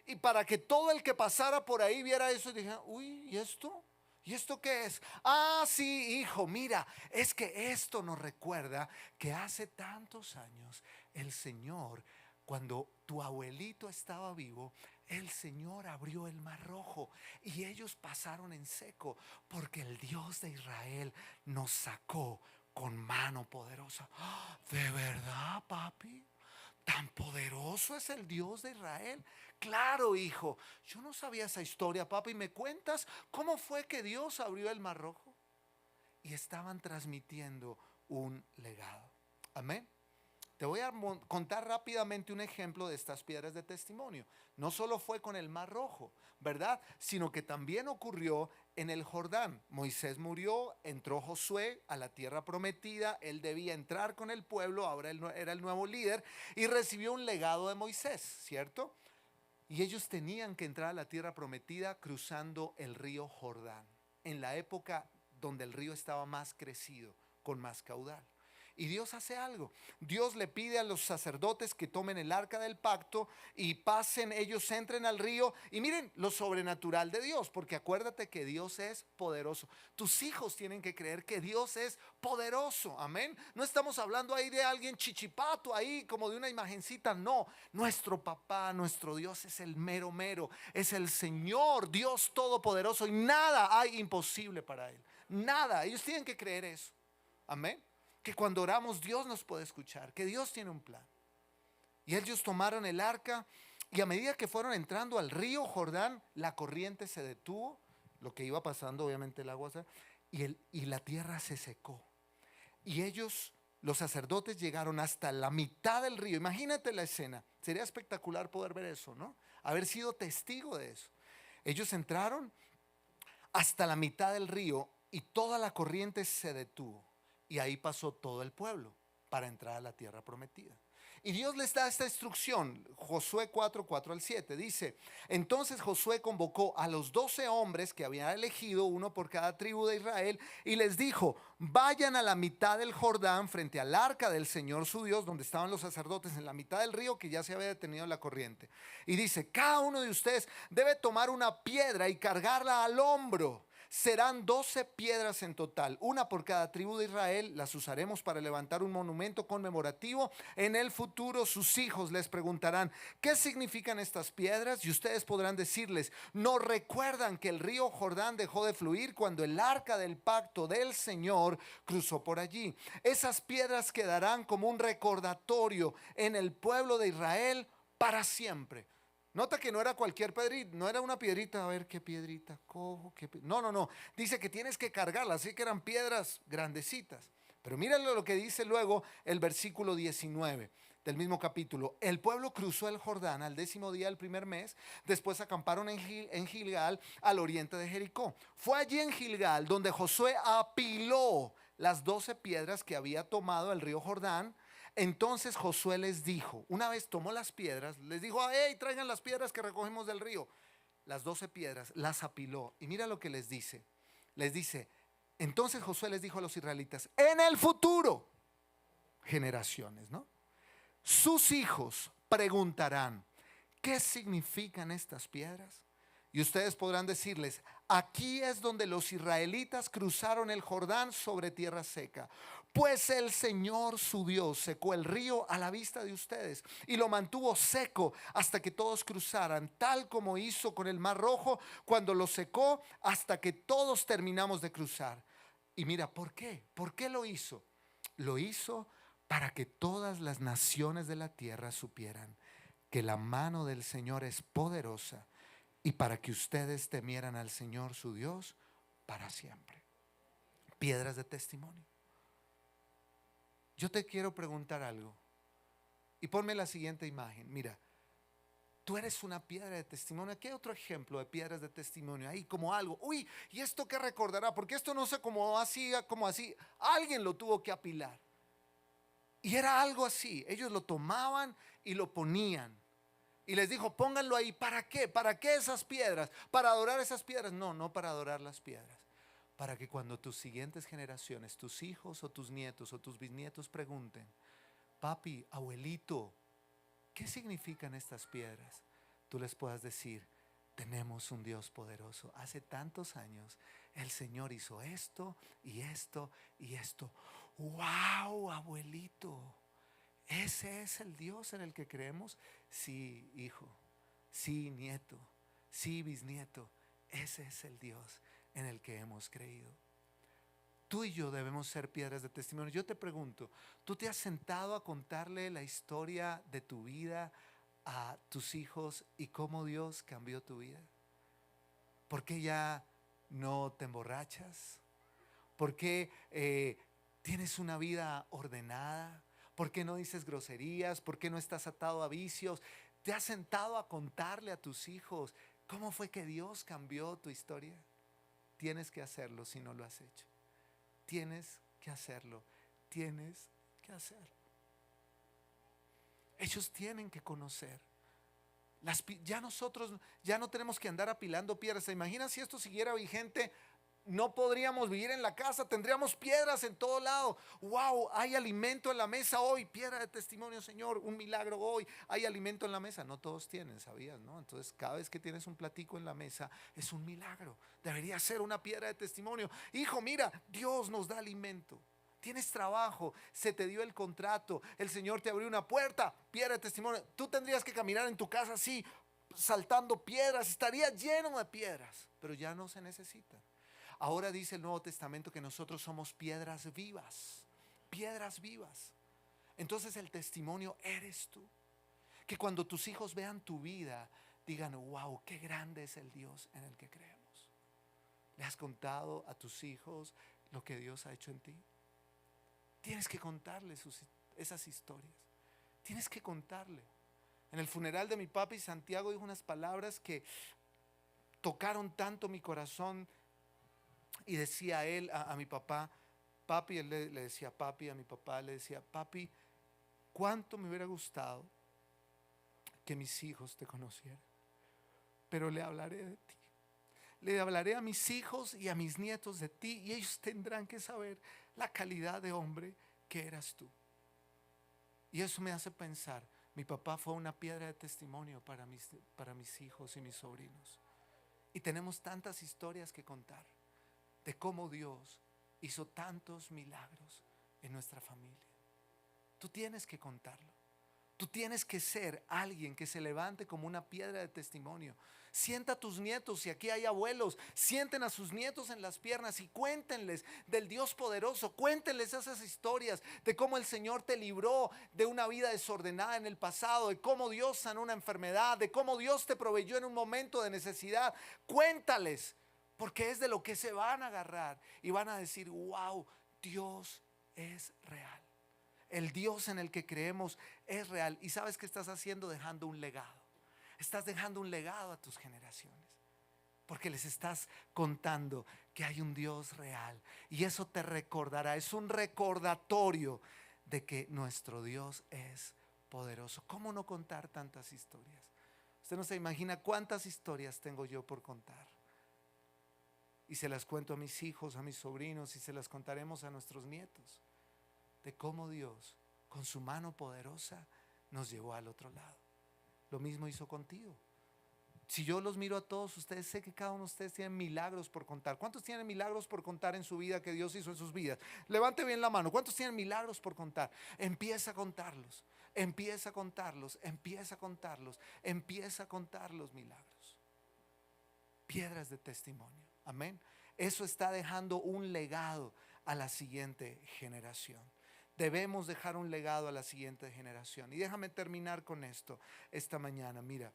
Y para que todo el que pasara por ahí viera eso y dijera, uy, ¿y esto? ¿Y esto qué es? Ah, sí, hijo, mira, es que esto nos recuerda que hace tantos años el Señor, cuando tu abuelito estaba vivo, el Señor abrió el mar rojo y ellos pasaron en seco porque el Dios de Israel nos sacó con mano poderosa. ¿De verdad, papi? ¿Tan poderoso es el Dios de Israel? Claro, hijo. Yo no sabía esa historia, papi. ¿Me cuentas cómo fue que Dios abrió el mar rojo? Y estaban transmitiendo un legado. Amén. Te voy a contar rápidamente un ejemplo de estas piedras de testimonio. No solo fue con el Mar Rojo, ¿verdad? Sino que también ocurrió en el Jordán. Moisés murió, entró Josué a la tierra prometida, él debía entrar con el pueblo, ahora él era el nuevo líder y recibió un legado de Moisés, ¿cierto? Y ellos tenían que entrar a la tierra prometida cruzando el río Jordán, en la época donde el río estaba más crecido, con más caudal. Y Dios hace algo. Dios le pide a los sacerdotes que tomen el arca del pacto y pasen, ellos entren al río. Y miren lo sobrenatural de Dios, porque acuérdate que Dios es poderoso. Tus hijos tienen que creer que Dios es poderoso. Amén. No estamos hablando ahí de alguien chichipato, ahí como de una imagencita. No, nuestro papá, nuestro Dios es el mero mero. Es el Señor, Dios todopoderoso, y nada hay imposible para Él. Nada. Ellos tienen que creer eso. Amén. Que cuando oramos Dios nos puede escuchar, que Dios tiene un plan. Y ellos tomaron el arca y a medida que fueron entrando al río Jordán, la corriente se detuvo, lo que iba pasando obviamente el agua, y la tierra se secó. Y ellos, los sacerdotes, llegaron hasta la mitad del río. Imagínate la escena, sería espectacular poder ver eso, ¿no? Haber sido testigo de eso. Ellos entraron hasta la mitad del río y toda la corriente se detuvo. Y ahí pasó todo el pueblo para entrar a la tierra prometida. Y Dios les da esta instrucción, Josué 4:4 al 7. Dice, entonces Josué convocó a los 12 hombres que había elegido, uno por cada tribu de Israel, y les dijo, vayan a la mitad del Jordán frente al arca del Señor su Dios, donde estaban los sacerdotes, en la mitad del río que ya se había detenido la corriente. Y dice, cada uno de ustedes debe tomar una piedra y cargarla al hombro. Serán 12 piedras en total, una por cada tribu de Israel. Las usaremos para levantar un monumento conmemorativo. En el futuro sus hijos les preguntarán, ¿qué significan estas piedras? Y ustedes podrán decirles, ¿no recuerdan que el río Jordán dejó de fluir cuando el arca del pacto del Señor cruzó por allí? Esas piedras quedarán como un recordatorio en el pueblo de Israel para siempre. Nota que no era cualquier piedrita, no era una piedrita, a ver qué piedrita cojo, no, no, no. Dice que tienes que cargarla, así que eran piedras grandecitas. Pero míralo lo que dice luego el versículo 19 del mismo capítulo. El pueblo cruzó el Jordán al 10º día del primer mes, después acamparon en Gilgal, al oriente de Jericó. Fue allí en Gilgal donde Josué apiló las 12 piedras que había tomado el río Jordán. Entonces Josué les dijo, una vez tomó las piedras, les dijo, hey, traigan las piedras que recogimos del río. Las 12 piedras las apiló. Y mira lo que les dice. Les dice, entonces Josué les dijo a los israelitas, en el futuro, generaciones, ¿no? Sus hijos preguntarán, ¿qué significan estas piedras? Y ustedes podrán decirles, aquí es donde los israelitas cruzaron el Jordán sobre tierra seca. Pues el Señor su Dios secó el río a la vista de ustedes y lo mantuvo seco hasta que todos cruzaran, tal como hizo con el Mar Rojo cuando lo secó hasta que todos terminamos de cruzar. Y mira, ¿por qué? ¿Por qué lo hizo? Lo hizo para que todas las naciones de la tierra supieran que la mano del Señor es poderosa y para que ustedes temieran al Señor su Dios para siempre. Piedras de testimonio. Yo te quiero preguntar algo y ponme la siguiente imagen. Mira, tú eres una piedra de testimonio. ¿Qué otro ejemplo de piedras de testimonio? Ahí como algo. Uy, ¿y esto qué recordará? Porque esto no se acomodó así, como así. Alguien lo tuvo que apilar. Y era algo así. Ellos lo tomaban y lo ponían. Y les dijo, pónganlo ahí. ¿Para qué? ¿Para qué esas piedras? ¿Para adorar esas piedras? No, no para adorar las piedras. Para que cuando tus siguientes generaciones, tus hijos o tus nietos o tus bisnietos pregunten, papi, abuelito, ¿qué significan estas piedras? Tú les puedas decir, tenemos un Dios poderoso. Hace tantos años el Señor hizo esto y esto y esto. ¡Wow, abuelito! ¿Ese es el Dios en el que creemos? Sí, hijo. Sí, nieto. Sí, bisnieto. Ese es el Dios en el que hemos creído. Tú y yo debemos ser piedras de testimonio. Yo te pregunto, ¿tú te has sentado a contarle la historia de tu vida a tus hijos y cómo Dios cambió tu vida? ¿Por qué ya no te emborrachas? ¿Por qué tienes una vida ordenada? ¿Por qué no dices groserías? ¿Por qué no estás atado a vicios? ¿Te has sentado a contarle a tus hijos cómo fue que Dios cambió tu historia? Tienes que hacerlo si no lo has hecho. Tienes que hacerlo. Tienes que hacerlo. Ellos tienen que conocer. Ya nosotros ya no tenemos que andar apilando piedras. ¿Se imagina si esto siguiera vigente? No podríamos vivir en la casa, tendríamos piedras en todo lado. Wow, hay alimento en la mesa hoy, piedra de testimonio, Señor, un milagro hoy, hay alimento en la mesa. No todos tienen, ¿sabías? ¿No? Entonces cada vez que tienes un platico en la mesa es un milagro. Debería ser una piedra de testimonio. Hijo, mira, Dios nos da alimento. Tienes trabajo, se te dio el contrato, el Señor te abrió una puerta, piedra de testimonio. Tú tendrías que caminar en tu casa así, saltando piedras, estaría lleno de piedras, pero ya no se necesitan. Ahora dice el Nuevo Testamento que nosotros somos piedras vivas, piedras vivas. Entonces el testimonio eres tú. Que cuando tus hijos vean tu vida, digan, wow, qué grande es el Dios en el que creemos. ¿Le has contado a tus hijos lo que Dios ha hecho en ti? Tienes que contarles esas historias. Tienes que contarle. En el funeral de mi papi, Santiago dijo unas palabras que tocaron tanto mi corazón. Y decía a mi papá, papi, él le decía papi, a mi papá le decía, papi, cuánto me hubiera gustado que mis hijos te conocieran, pero le hablaré de ti. Le hablaré a mis hijos y a mis nietos de ti, y ellos tendrán que saber la calidad de hombre que eras tú. Y eso me hace pensar, mi papá fue una piedra de testimonio para mis hijos y mis sobrinos. Y tenemos tantas historias que contar de cómo Dios hizo tantos milagros en nuestra familia. Tú tienes que contarlo. Tú tienes que ser alguien que se levante como una piedra de testimonio. Sienta a tus nietos, si aquí hay abuelos, sienten a sus nietos en las piernas y cuéntenles del Dios poderoso. Cuéntenles esas historias de cómo el Señor te libró de una vida desordenada en el pasado, de cómo Dios sanó una enfermedad, de cómo Dios te proveyó en un momento de necesidad. Cuéntales, porque es de lo que se van a agarrar y van a decir: wow, Dios es real. El Dios en el que creemos es real. ¿Y sabes qué estás haciendo? Dejando un legado. Estás dejando un legado a tus generaciones, porque les estás contando que hay un Dios real. Y eso te recordará. Es un recordatorio de que nuestro Dios es poderoso. ¿Cómo no contar tantas historias? Usted no se imagina cuántas historias tengo yo por contar. Y se las cuento a mis hijos, a mis sobrinos, y se las contaremos a nuestros nietos, de cómo Dios con su mano poderosa nos llevó al otro lado. Lo mismo hizo contigo. Si yo los miro a todos ustedes, sé que cada uno de ustedes tiene milagros por contar. ¿Cuántos tienen milagros por contar en su vida que Dios hizo en sus vidas? Levante bien la mano. ¿Cuántos tienen milagros por contar? Empieza a contarlos. Empieza a contarlos. Empieza a contarlos. Empieza a contar los milagros. Piedras de testimonio. Amén. Eso está dejando un legado a la siguiente generación. Debemos dejar un legado a la siguiente generación. Y déjame terminar con esto esta mañana. Mira,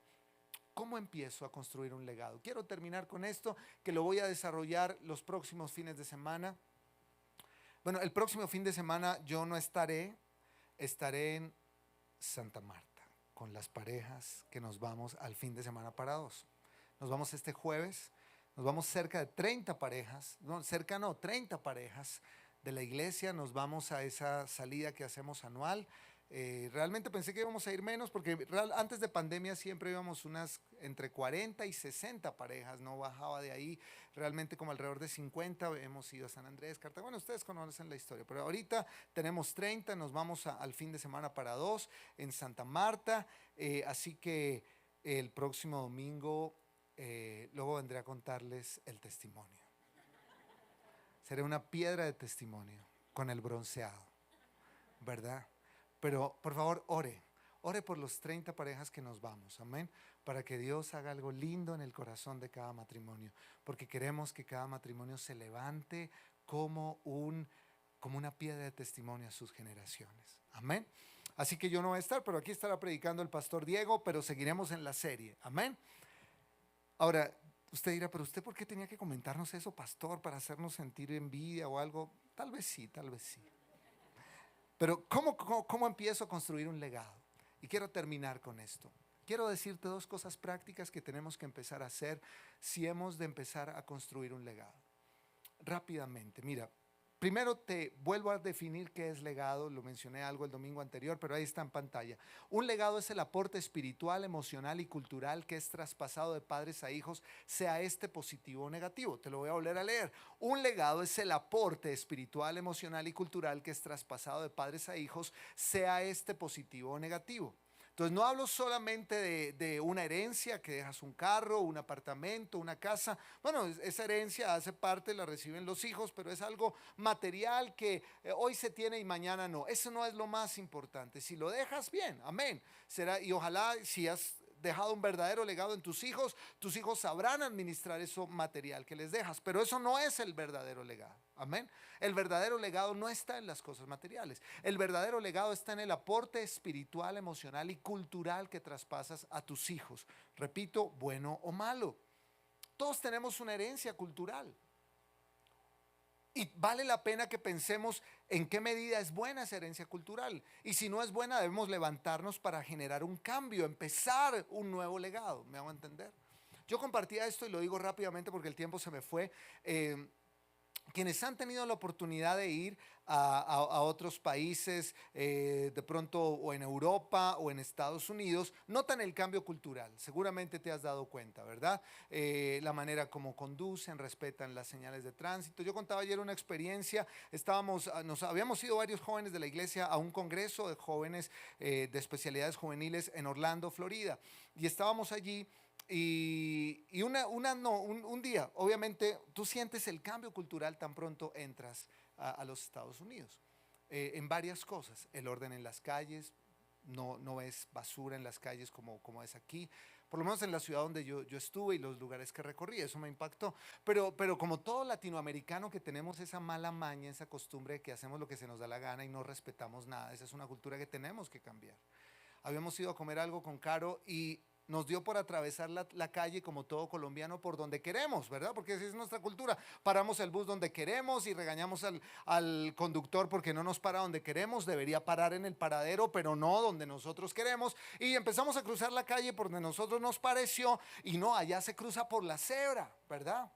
¿cómo empiezo a construir un legado? Quiero terminar con esto, que lo voy a desarrollar los próximos fines de semana. Bueno, el próximo fin de semana yo no estaré en Santa Marta con las parejas que nos vamos al fin de semana para dos. Nos vamos este jueves, nos vamos cerca de 30 parejas, no, 30 parejas de la iglesia. Nos vamos a esa salida que hacemos anual. Realmente pensé que íbamos a ir menos, porque antes de pandemia siempre íbamos unas entre 40 y 60 parejas, no bajaba de ahí, realmente como alrededor de 50. Hemos ido a San Andrés, Cartagena, bueno, ustedes conocen la historia, pero ahorita tenemos 30, nos vamos al fin de semana para dos en Santa Marta, así que el próximo domingo luego vendré a contarles el testimonio. Seré una piedra de testimonio con el bronceado, ¿verdad? Pero por favor, ore por los 30 parejas que nos vamos, amén, para que Dios haga algo lindo en el corazón de cada matrimonio, porque queremos que cada matrimonio se levante como una piedra de testimonio a sus generaciones, amén. Así que yo no voy a estar, pero aquí estará predicando el pastor Diego, pero seguiremos en la serie, amén. Ahora, usted dirá: pero usted, ¿por qué tenía que comentarnos eso, pastor, para hacernos sentir envidia o algo? Tal vez sí, tal vez sí. Pero ¿cómo empiezo a construir un legado? Y quiero terminar con esto. Quiero decirte dos cosas prácticas que tenemos que empezar a hacer si hemos de empezar a construir un legado. Rápidamente, mira, primero te vuelvo a definir qué es legado. Lo mencioné algo el domingo anterior, pero ahí está en pantalla. Un legado es el aporte espiritual, emocional y cultural que es traspasado de padres a hijos, sea este positivo o negativo. Te lo voy a volver a leer. Un legado es el aporte espiritual, emocional y cultural que es traspasado de padres a hijos, sea este positivo o negativo. Entonces no hablo solamente de una herencia, que dejas un carro, un apartamento, una casa. Bueno, esa herencia hace parte, la reciben los hijos, pero es algo material que hoy se tiene y mañana no. Eso no es lo más importante. Si lo dejas, bien, amén. Será, y ojalá, si has dejado un verdadero legado en tus hijos sabrán administrar eso material que les dejas, pero eso no es el verdadero legado, amén. El verdadero legado no está en las cosas materiales, el verdadero legado está en el aporte espiritual, emocional y cultural que traspasas a tus hijos, repito, bueno o malo. Todos tenemos una herencia cultural. Y vale la pena que pensemos en qué medida es buena esa herencia cultural. Y si no es buena, debemos levantarnos para generar un cambio, empezar un nuevo legado. ¿Me hago entender? Yo compartía esto y lo digo rápidamente porque el tiempo se me fue. quienes han tenido la oportunidad de ir a otros países, de pronto o en Europa o en Estados Unidos, notan el cambio cultural. Seguramente te has dado cuenta, ¿verdad? La manera como conducen, respetan las señales de tránsito. Yo contaba ayer una experiencia, nos habíamos ido varios jóvenes de la iglesia a un congreso de jóvenes de especialidades juveniles en Orlando, Florida, y estábamos allí. Y no, un día, obviamente, tú sientes el cambio cultural tan pronto entras a los Estados Unidos. En varias cosas, el orden en las calles, no ves basura en las calles como es aquí, por lo menos en la ciudad donde yo estuve y los lugares que recorrí, eso me impactó. Pero como todo latinoamericano que tenemos esa mala maña, esa costumbre de que hacemos lo que se nos da la gana y no respetamos nada, esa es una cultura que tenemos que cambiar. Habíamos ido a comer algo con Caro y nos dio por atravesar la calle como todo colombiano por donde queremos, ¿verdad? Porque esa es nuestra cultura. Paramos el bus donde queremos y regañamos al conductor porque no nos para donde queremos. Debería parar en el paradero, pero no donde nosotros queremos. Y empezamos a cruzar la calle por donde nosotros nos pareció y no, allá se cruza por la cebra, ¿verdad?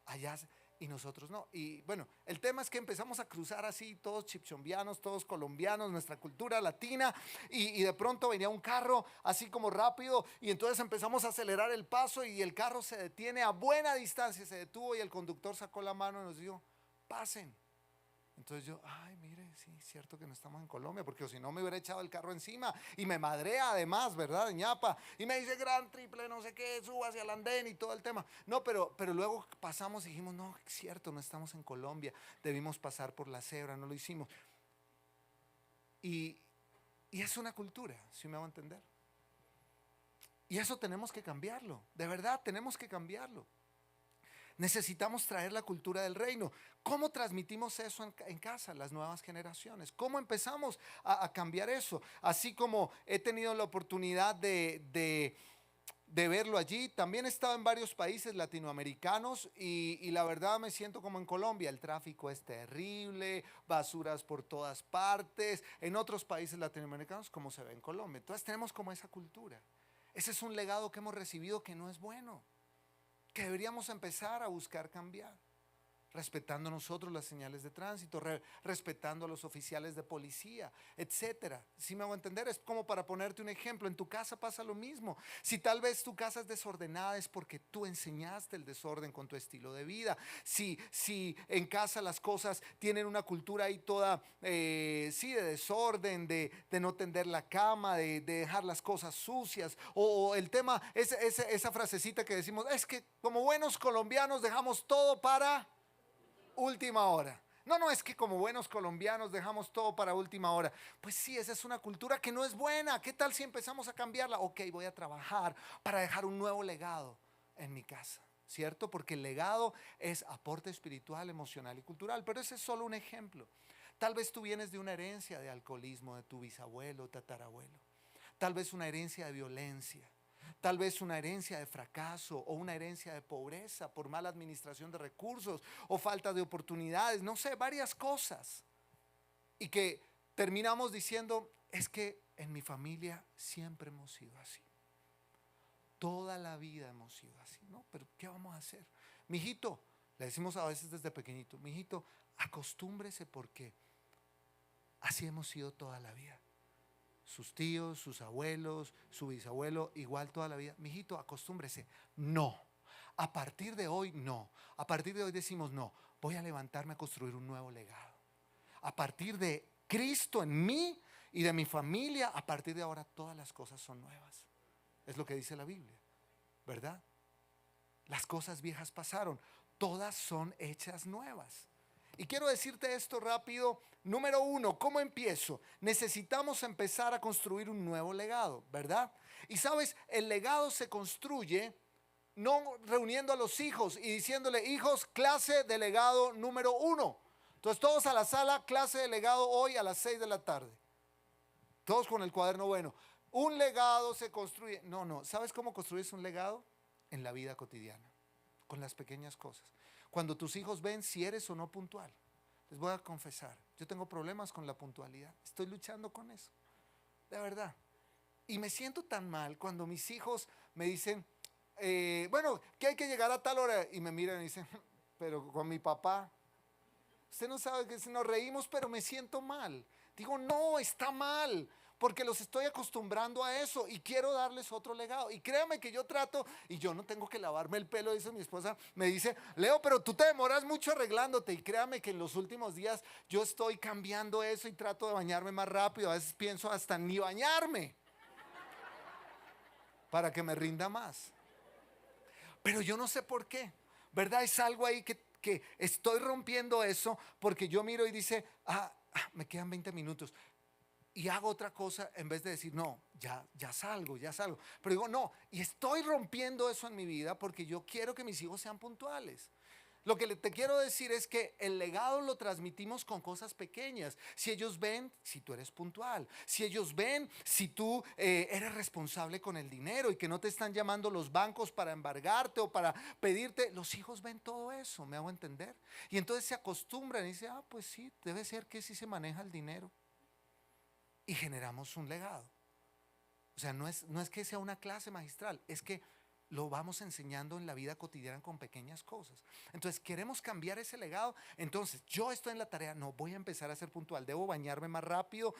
Allá y nosotros no. Y bueno, el tema es que empezamos a cruzar así, todos chipchombianos, todos colombianos, nuestra cultura latina, y de pronto venía un carro así como rápido, y entonces empezamos a acelerar el paso y el carro se detiene a buena distancia, se detuvo y el conductor sacó la mano y nos dijo, pasen. Entonces yo, ay, mire, sí, es cierto que no estamos en Colombia, porque si no me hubiera echado el carro encima y me madrea además, ¿verdad? De ñapa. Y me dice gran triple, no sé qué, suba hacia el andén y todo el tema. No, pero luego pasamos y dijimos, no, es cierto, no estamos en Colombia, debimos pasar por la cebra, no lo hicimos. Y, y es una cultura, ¿sí me hago entender? Y eso tenemos que cambiarlo, de verdad, tenemos que cambiarlo. Necesitamos traer la cultura del reino. ¿Cómo transmitimos eso en casa, las nuevas generaciones? ¿Cómo empezamos a cambiar eso? Así como he tenido la oportunidad de verlo allí, también he estado en varios países latinoamericanos y la verdad me siento como en Colombia. El tráfico es terrible, basuras por todas partes. En otros países latinoamericanos, como se ve en Colombia. Entonces tenemos como esa cultura. Ese es un legado que hemos recibido que no es bueno, que deberíamos empezar a buscar cambiar, respetando nosotros las señales de tránsito, respetando a los oficiales de policía, etcétera. Si me hago entender, es como para ponerte un ejemplo, en tu casa pasa lo mismo. Si tal vez tu casa es desordenada es porque tú enseñaste el desorden con tu estilo de vida. Si en casa las cosas tienen una cultura ahí toda, sí, de desorden, de no tender la cama, de dejar las cosas sucias, o el tema, esa frasecita que decimos, es que como buenos colombianos dejamos todo para última hora. No, es que como buenos colombianos dejamos todo para última hora. Pues sí, esa es una cultura que no es buena. ¿Qué tal si empezamos a cambiarla? Ok, voy a trabajar para dejar un nuevo legado en mi casa, ¿cierto? Porque el legado es aporte espiritual, emocional y cultural. Pero ese es solo un ejemplo. Tal vez tú vienes de una herencia de alcoholismo de tu bisabuelo, tatarabuelo. Tal vez una herencia de violencia. Tal vez una herencia de fracaso o una herencia de pobreza por mala administración de recursos o falta de oportunidades, no sé, varias cosas. Y que terminamos diciendo, es que en mi familia siempre hemos sido así. Toda la vida hemos sido así, ¿no? Pero ¿qué vamos a hacer? Mijito, le decimos a veces desde pequeñito, mijito, acostúmbrese porque así hemos sido toda la vida. Sus tíos, sus abuelos, su bisabuelo, igual toda la vida. Mijito, acostúmbrese. No. A partir de hoy, no. A partir de hoy decimos, no, voy a levantarme a construir un nuevo legado. A partir de Cristo en mí y de mi familia, a partir de ahora todas las cosas son nuevas. Es lo que dice la Biblia, ¿verdad? Las cosas viejas pasaron, todas son hechas nuevas. Y quiero decirte esto rápido. Número uno, ¿cómo empiezo? Necesitamos empezar a construir un nuevo legado, ¿verdad? Y sabes, el legado se construye no reuniendo a los hijos y diciéndole, hijos, clase de legado número uno. Entonces todos a la sala, clase de legado hoy a las 6 de la tarde. Todos con el cuaderno bueno. Un legado se construye. No, ¿sabes cómo construyes un legado? En la vida cotidiana, con las pequeñas cosas. Cuando tus hijos ven si eres o no puntual. Les voy a confesar, yo tengo problemas con la puntualidad. Estoy luchando con eso, de verdad. Y me siento tan mal cuando mis hijos me dicen, bueno, que hay que llegar a tal hora. Y me miran y dicen, pero con mi papá. Usted no sabe que si nos reímos, pero me siento mal. Digo, no, está mal, porque los estoy acostumbrando a eso y quiero darles otro legado. Y créame que yo trato, y yo no tengo que lavarme el pelo, dice mi esposa, me dice, Leo, pero tú te demoras mucho arreglándote. Y créame que en los últimos días yo estoy cambiando eso y trato de bañarme más rápido. A veces pienso hasta ni bañarme para que me rinda más. Pero yo no sé por qué, ¿verdad? Es algo ahí que estoy rompiendo eso porque yo miro y dice, me quedan 20 minutos. Y hago otra cosa en vez de decir, no, ya salgo, ya salgo. Pero digo, no, y estoy rompiendo eso en mi vida porque yo quiero que mis hijos sean puntuales. Lo que te quiero decir es que el legado lo transmitimos con cosas pequeñas. Si ellos ven, si tú eres puntual. Si ellos ven, si tú eres responsable con el dinero y que no te están llamando los bancos para embargarte o para pedirte. Los hijos ven todo eso, ¿me hago entender? Y entonces se acostumbran y dicen, pues sí, debe ser que sí se maneja el dinero. Y generamos un legado. O sea, no es que sea una clase magistral, es que lo vamos enseñando en la vida cotidiana con pequeñas cosas. Entonces queremos cambiar ese legado. Entonces yo estoy en la tarea, no voy a empezar a ser puntual, debo bañarme más rápido,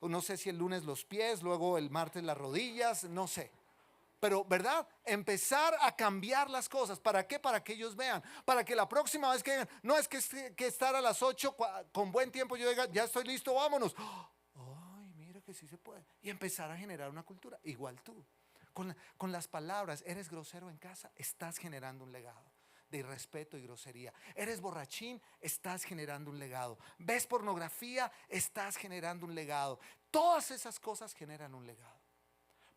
no sé si el lunes los pies, luego el martes las rodillas, no sé. Pero, ¿verdad? Empezar a cambiar las cosas. ¿Para qué? Para que ellos vean. Para que la próxima vez que digan, no es que estar a las 8 con buen tiempo, yo diga, ya estoy listo, vámonos. Ay, mira que sí se puede. Y empezar a generar una cultura. Igual tú. Con las palabras, eres grosero en casa, estás generando un legado de irrespeto y grosería. Eres borrachín, estás generando un legado. Ves pornografía, estás generando un legado. Todas esas cosas generan un legado.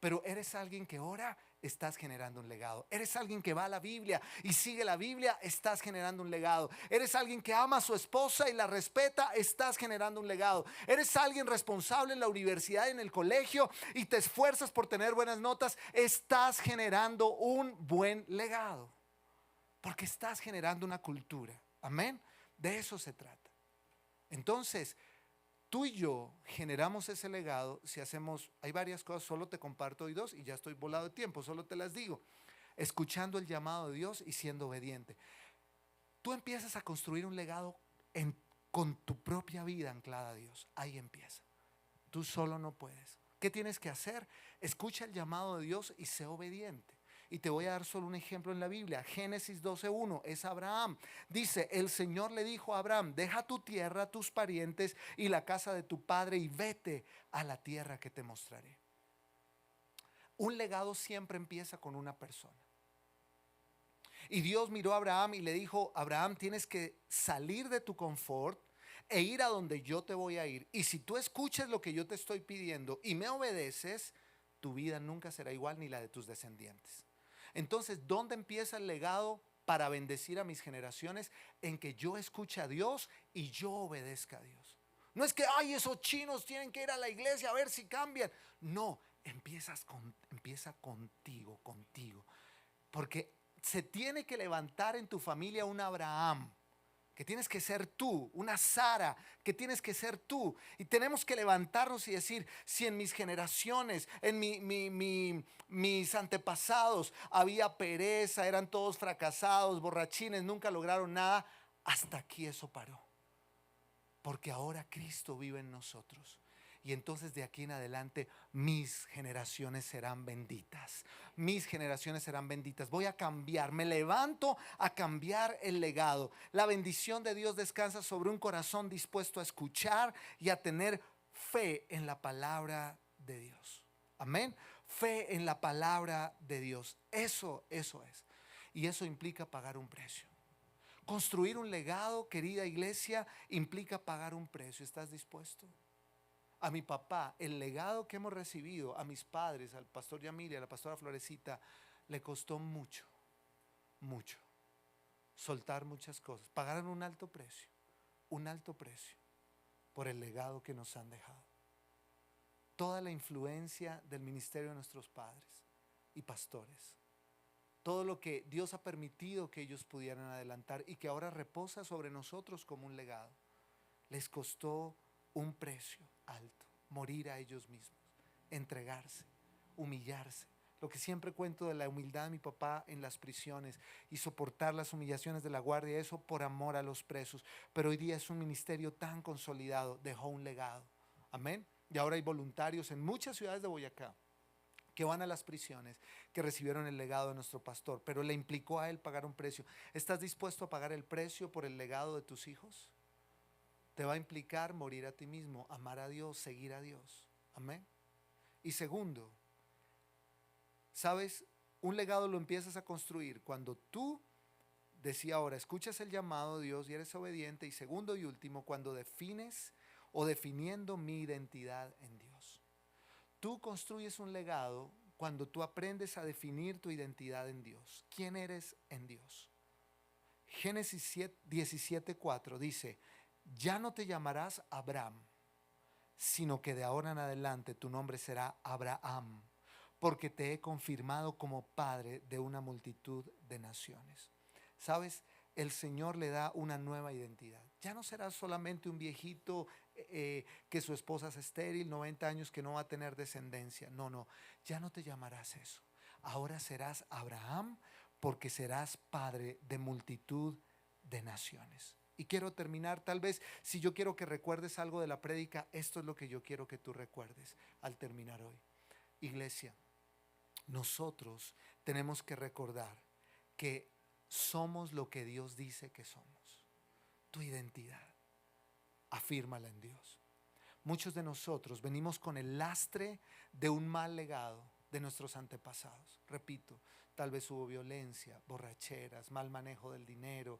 Pero eres alguien que ora, estás generando un legado. Eres alguien que va a la Biblia y sigue la Biblia, estás generando un legado. Eres alguien que ama a su esposa y la respeta, estás generando un legado. Eres alguien responsable en la universidad y en el colegio y te esfuerzas por tener buenas notas, estás generando un buen legado. Porque estás generando una cultura. Amén. De eso se trata. Entonces, tú y yo generamos ese legado si hacemos, hay varias cosas, solo te comparto hoy dos y ya estoy volado de tiempo, solo te las digo. Escuchando el llamado de Dios y siendo obediente. Tú empiezas a construir un legado con tu propia vida anclada a Dios. Ahí empieza. Tú solo no puedes. ¿Qué tienes que hacer? Escucha el llamado de Dios y sé obediente. Y te voy a dar solo un ejemplo en la Biblia. Génesis 12:1 es Abraham. Dice, el Señor le dijo a Abraham, deja tu tierra, tus parientes y la casa de tu padre y vete a la tierra que te mostraré. Un legado siempre empieza con una persona. Y Dios miró a Abraham y le dijo, Abraham, tienes que salir de tu confort e ir a donde yo te voy a ir. Y si tú escuchas lo que yo te estoy pidiendo y me obedeces, tu vida nunca será igual ni la de tus descendientes. Entonces, ¿dónde empieza el legado para bendecir a mis generaciones? En que yo escuche a Dios y yo obedezca a Dios. No es que, esos chinos tienen que ir a la iglesia a ver si cambian. No, empieza contigo. Porque se tiene que levantar en tu familia un Abraham, que tienes que ser tú, una Sara, que tienes que ser tú. Y tenemos que levantarnos y decir, si en mis generaciones, en mis antepasados había pereza, eran todos fracasados, borrachines, nunca lograron nada, hasta aquí eso paró. Porque ahora Cristo vive en nosotros. Y entonces de aquí en adelante mis generaciones serán benditas. Mis generaciones serán benditas. Voy a cambiar, me levanto a cambiar el legado. La bendición de Dios descansa sobre un corazón dispuesto a escuchar y a tener fe en la palabra de Dios. Amén. Fe en la palabra de Dios. Eso es. Y eso implica pagar un precio. Construir un legado, querida iglesia, implica pagar un precio. ¿Estás dispuesto? A mi papá, el legado que hemos recibido, a mis padres, al pastor Yamil y a la pastora Florecita, le costó mucho soltar muchas cosas. Pagaron un alto precio por el legado que nos han dejado. Toda la influencia del ministerio de nuestros padres y pastores, todo lo que Dios ha permitido que ellos pudieran adelantar y que ahora reposa sobre nosotros como un legado, les costó un precio alto, morir a ellos mismos, entregarse, humillarse. Lo que siempre cuento de la humildad de mi papá en las prisiones y soportar las humillaciones de la guardia, eso por amor a los presos. Pero hoy día es un ministerio tan consolidado, dejó un legado. Amén. Y ahora hay voluntarios en muchas ciudades de Boyacá que van a las prisiones, que recibieron el legado de nuestro pastor, pero le implicó a él pagar un precio. ¿Estás dispuesto a pagar el precio por el legado de tus hijos? Te va a implicar morir a ti mismo, amar a Dios, seguir a Dios. Amén. Y segundo, ¿sabes? Un legado lo empiezas a construir cuando tú, decía ahora, escuchas el llamado de Dios y eres obediente. Y segundo y último, cuando defines o definiendo mi identidad en Dios. Tú construyes un legado cuando tú aprendes a definir tu identidad en Dios. ¿Quién eres en Dios? Génesis 17:4 dice, ya no te llamarás Abraham, sino que de ahora en adelante tu nombre será Abraham, porque te he confirmado como padre de una multitud de naciones. ¿Sabes? El Señor le da una nueva identidad. Ya no serás solamente un viejito que su esposa es estéril, 90 años, que no va a tener descendencia. No, no, ya no te llamarás eso. Ahora serás Abraham, porque serás padre de multitud de naciones. Y quiero terminar, tal vez, si yo quiero que recuerdes algo de la prédica, esto es lo que yo quiero que tú recuerdes al terminar hoy. Iglesia, nosotros tenemos que recordar que somos lo que Dios dice que somos. Tu identidad, afírmala en Dios. Muchos de nosotros venimos con el lastre de un mal legado de nuestros antepasados. Repito, tal vez hubo violencia, borracheras, mal manejo del dinero,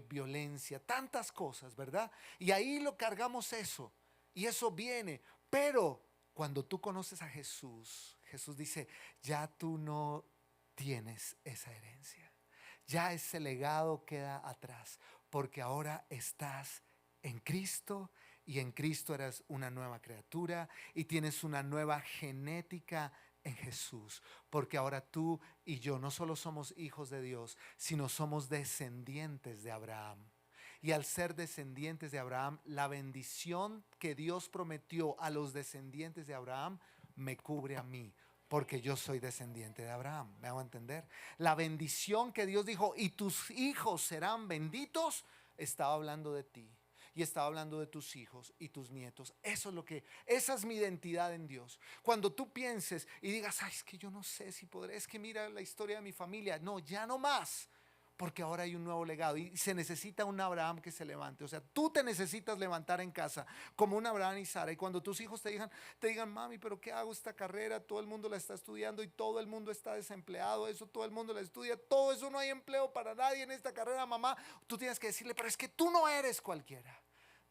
violencia, tantas cosas, ¿verdad? Y ahí lo cargamos eso, y eso viene. Pero cuando tú conoces a Jesús, Jesús dice, ya tú no tienes esa herencia. Ya ese legado queda atrás, porque ahora estás en Cristo, y en Cristo eres una nueva criatura y tienes una nueva genética en Jesús, porque ahora tú y yo no solo somos hijos de Dios, sino somos descendientes de Abraham. Y al ser descendientes de Abraham, la bendición que Dios prometió a los descendientes de Abraham me cubre a mí, porque yo soy descendiente de Abraham. ¿Me hago entender? La bendición que Dios dijo, y tus hijos serán benditos, estaba hablando de ti. Y estaba hablando de tus hijos y tus nietos. Eso es lo que, esa es mi identidad en Dios. Cuando tú pienses y digas, ay, es que yo no sé si podré, es que mira la historia de mi familia. No, ya no más. Porque ahora hay un nuevo legado y se necesita un Abraham que se levante. O sea, tú te necesitas levantar en casa como un Abraham y Sara. Y cuando tus hijos te digan, mami, pero ¿qué hago esta carrera? Todo el mundo la está estudiando y todo el mundo está desempleado. Eso todo el mundo la estudia. Todo eso, no hay empleo para nadie en esta carrera, mamá. Tú tienes que decirle, pero es que tú no eres cualquiera.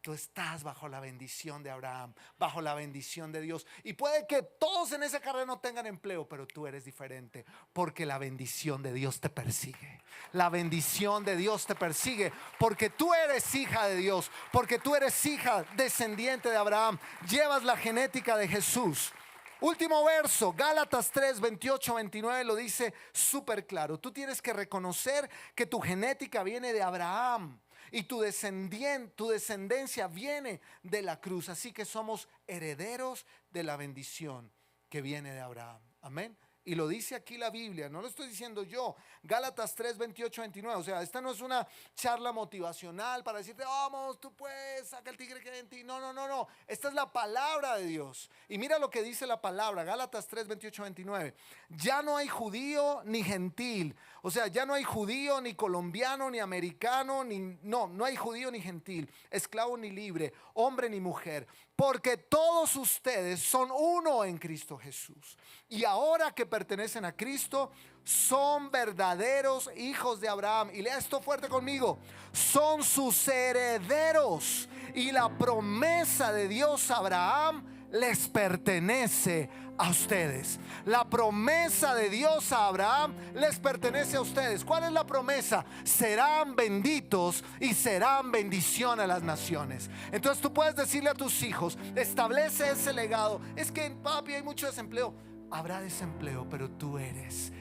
Tú estás bajo la bendición de Abraham, bajo la bendición de Dios. Y puede que todos en esa carrera no tengan empleo, pero tú eres diferente, porque la bendición de Dios te persigue. La bendición de Dios te persigue, porque tú eres hija de Dios, porque tú eres hija descendiente de Abraham. Llevas la genética de Jesús. Último verso, Gálatas 3, 28, 29 lo dice súper claro. Tú tienes que reconocer que tu genética viene de Abraham. Y tu descendencia viene de la cruz. Así que somos herederos de la bendición que viene de Abraham. Amén. Y lo dice aquí la Biblia, no lo estoy diciendo yo. Gálatas 3, 28, 29. O sea, esta no es una charla motivacional para decirte, vamos, tú puedes, saca el tigre que hay en ti. No, no, no, no. Esta es la palabra de Dios. Y mira lo que dice la palabra, Gálatas 3, 28, 29. Ya no hay judío ni gentil. O sea, ya no hay judío ni colombiano ni americano, no hay judío ni gentil, esclavo ni libre, hombre ni mujer, porque todos ustedes son uno en Cristo Jesús. Y ahora que pertenecen a Cristo, son verdaderos hijos de Abraham. Y lea esto fuerte conmigo: son sus herederos. Y la promesa de Dios a Abraham les pertenece a ustedes. La promesa de Dios a Abraham les pertenece a ustedes. ¿Cuál es la promesa? Serán benditos y serán bendición a las naciones. Entonces tú puedes decirle a tus hijos, establece ese legado. Es que, papi, hay mucho desempleo. Habrá desempleo, pero tú eres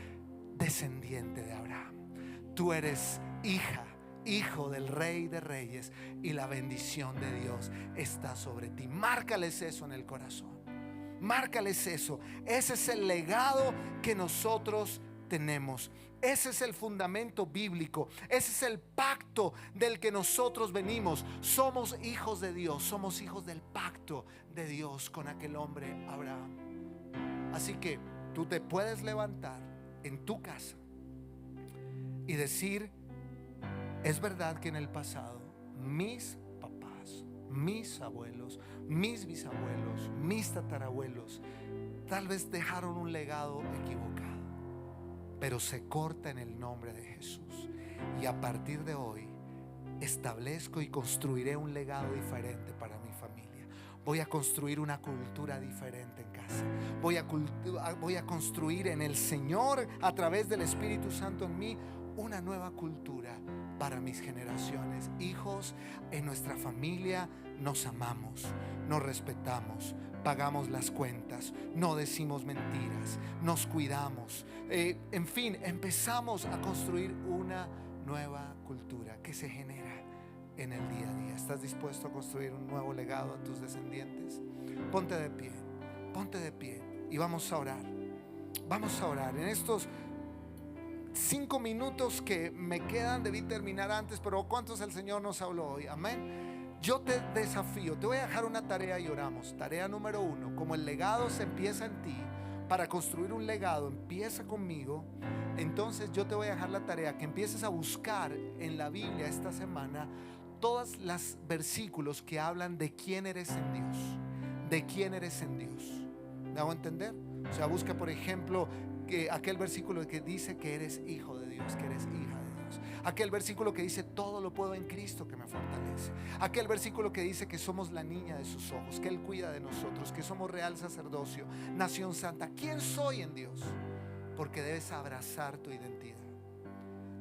descendiente de Abraham. Tú eres hijo del Rey de Reyes, y la bendición de Dios está sobre ti. Márcales eso en el corazón. Márcales eso. Ese es el legado que nosotros tenemos. Ese es el fundamento bíblico. Ese es el pacto del que nosotros venimos. Somos hijos de Dios. Somos hijos del pacto de Dios con aquel hombre Abraham. Así que tú te puedes levantar en tu casa y decir: es verdad que en el pasado mis papás, mis abuelos, mis bisabuelos, mis tatarabuelos tal vez dejaron un legado equivocado, pero se corta en el nombre de Jesús. Y a partir de hoy establezco y construiré un legado diferente para mi familia. Voy a construir una cultura diferente en casa. Voy a construir en el Señor, a través del Espíritu Santo en mí, una nueva cultura para mis generaciones. Hijos, en nuestra familia nos amamos, nos respetamos, pagamos las cuentas, no decimos mentiras, nos cuidamos. En fin, empezamos a construir una nueva cultura que se genera en el día a día. ¿Estás dispuesto a construir un nuevo legado a tus descendientes? Ponte de pie y vamos a orar. Vamos a orar en estos 5 minutos que me quedan. Debí terminar antes, pero ¿cuántos el Señor nos habló hoy? Amén. Yo te desafío, te voy a dejar una tarea y oramos. Tarea número 1: como el legado se empieza en ti, para construir un legado empieza conmigo. Entonces yo te voy a dejar la tarea que empieces a buscar en la Biblia esta semana todos los versículos que hablan de quién eres en Dios. De quién eres en Dios. ¿Me hago entender? O sea, busca por ejemplo aquel versículo que dice que eres hijo de Dios, que eres hija de Dios. Aquel versículo que dice: todo lo puedo en Cristo que me fortalece. Aquel versículo que dice que somos la niña de sus ojos, que Él cuida de nosotros, que somos real sacerdocio, nación santa. ¿Quién soy en Dios? Porque debes abrazar tu identidad.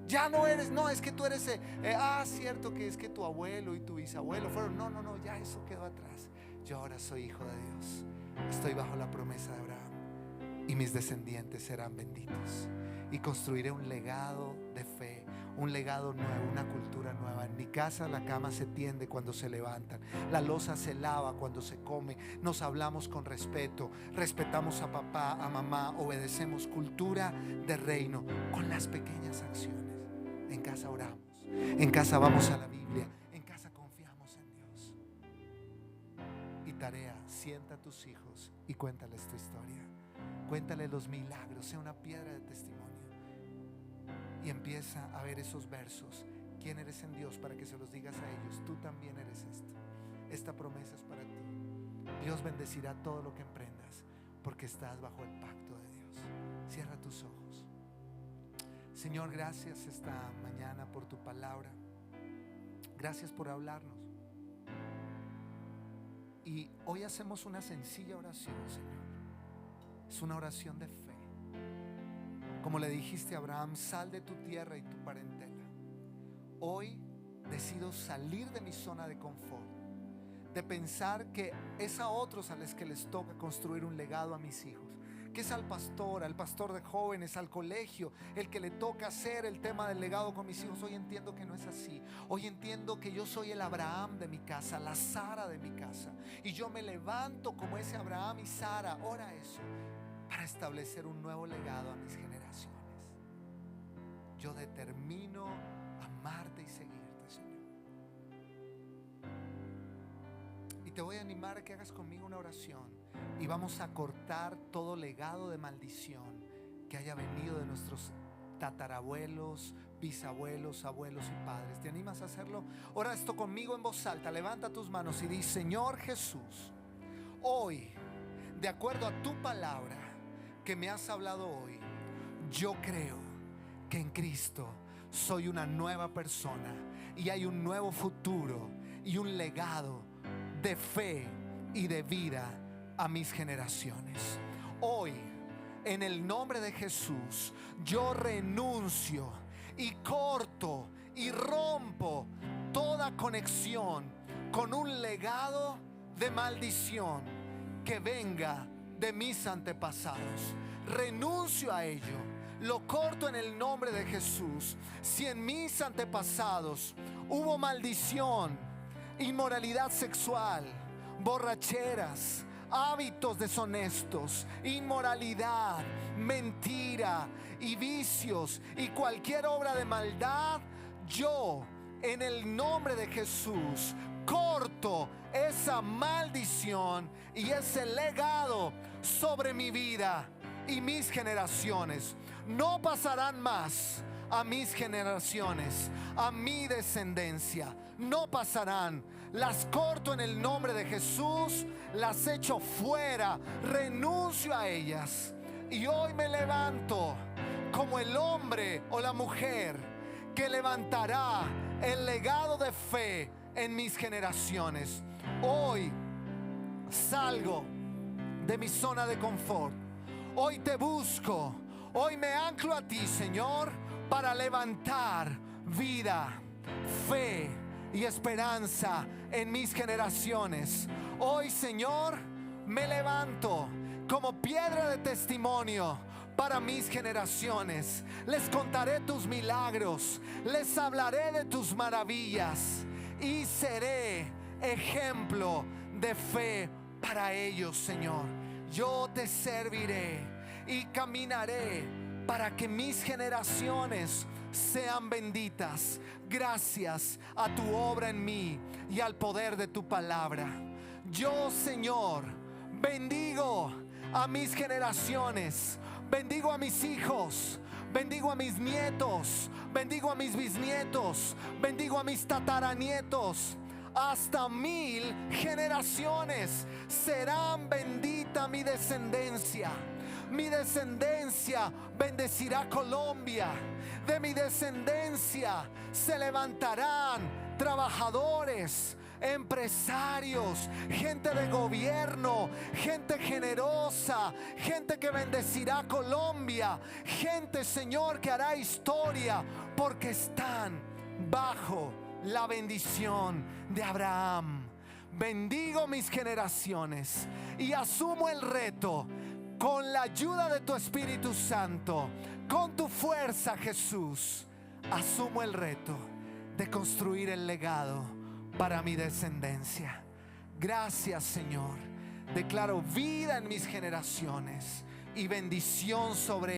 Ya no eres, no, es que tú eres cierto que es que tu abuelo y tu bisabuelo fueron. No, ya eso quedó atrás. Yo ahora soy hijo de Dios. Estoy bajo la promesa de Abraham y mis descendientes serán benditos. Y construiré un legado de fe, un legado nuevo, una cultura nueva. En mi casa la cama se tiende cuando se levantan, la loza se lava cuando se come, nos hablamos con respeto, respetamos a papá, a mamá, obedecemos. Cultura de reino con las pequeñas acciones. En casa oramos, en casa vamos a la Biblia, en casa confiamos en Dios. Y tarea: sienta a tus hijos y cuéntales tu historia. Cuéntales los milagros, sea una piedra de testimonio. Y empieza a ver esos versos. ¿Quién eres en Dios? Para que se los digas a ellos. Tú también eres esto. Esta promesa es para ti. Dios bendecirá todo lo que emprendas, porque estás bajo el pacto de Dios. Cierra tus ojos. Señor, gracias esta mañana por tu palabra. Gracias por hablarnos. Y hoy hacemos una sencilla oración, Señor. Es una oración de fe. Como le dijiste a Abraham: sal de tu tierra y tu parentela. Hoy decido salir de mi zona de confort, de pensar que es a otros a los que les toca construir un legado a mis hijos, que es al pastor de jóvenes, al colegio, el que le toca hacer el tema del legado con mis hijos. Hoy entiendo que no es así. Hoy entiendo que yo soy el Abraham de mi casa, la Sara de mi casa, y yo me levanto como ese Abraham y Sara. Ora eso, para establecer un nuevo legado a mis generaciones. Yo determino amarte y seguirte, Señor. Y te voy a animar a que hagas conmigo una oración. Y vamos a cortar todo legado de maldición que haya venido de nuestros tatarabuelos, bisabuelos, abuelos y padres. ¿Te animas a hacerlo? Ora esto conmigo en voz alta. Levanta tus manos y di: Señor Jesús, hoy, de acuerdo a tu palabra que me has hablado hoy, yo creo que en Cristo soy una nueva persona y hay un nuevo futuro y un legado de fe y de vida a mis generaciones. Hoy, en el nombre de Jesús, yo renuncio y corto y rompo toda conexión con un legado de maldición que venga de mis antepasados. Renuncio a ello, lo corto en el nombre de Jesús. Si en mis antepasados hubo maldición, inmoralidad sexual, borracheras, hábitos deshonestos, inmoralidad, mentira y vicios y cualquier obra de maldad, yo en el nombre de Jesús corto esa maldición y ese legado sobre mi vida y mis generaciones. No pasarán más a mis generaciones, a mi descendencia. No pasarán. Las corto en el nombre de Jesús, las echo fuera, renuncio a ellas. Y hoy me levanto como el hombre o la mujer que levantará el legado de fe en mis generaciones. Hoy salgo de mi zona de confort. Hoy te busco. Hoy me anclo a ti, Señor, para levantar vida, fe y esperanza en mis generaciones. Hoy, Señor, me levanto como piedra de testimonio para mis generaciones. Les contaré tus milagros, les hablaré de tus maravillas y seré ejemplo de fe para ellos, Señor. Yo te serviré y caminaré para que mis generaciones sean benditas gracias a tu obra en mí y al poder de tu palabra. Yo, Señor, bendigo a mis generaciones, bendigo a mis hijos, bendigo a mis nietos, bendigo a mis bisnietos, bendigo a mis tataranietos. Hasta 1000 generaciones serán bendita mi descendencia. Mi descendencia bendecirá Colombia. De mi descendencia se levantarán trabajadores, empresarios, gente de gobierno, gente generosa, gente que bendecirá Colombia, gente, Señor, que hará historia porque están bajo la bendición de Abraham. Bendigo mis generaciones y asumo el reto con la ayuda de tu Espíritu Santo, con tu fuerza, Jesús. Asumo el reto de construir el legado para mi descendencia. Gracias, Señor. Declaro vida en mis generaciones y bendición sobre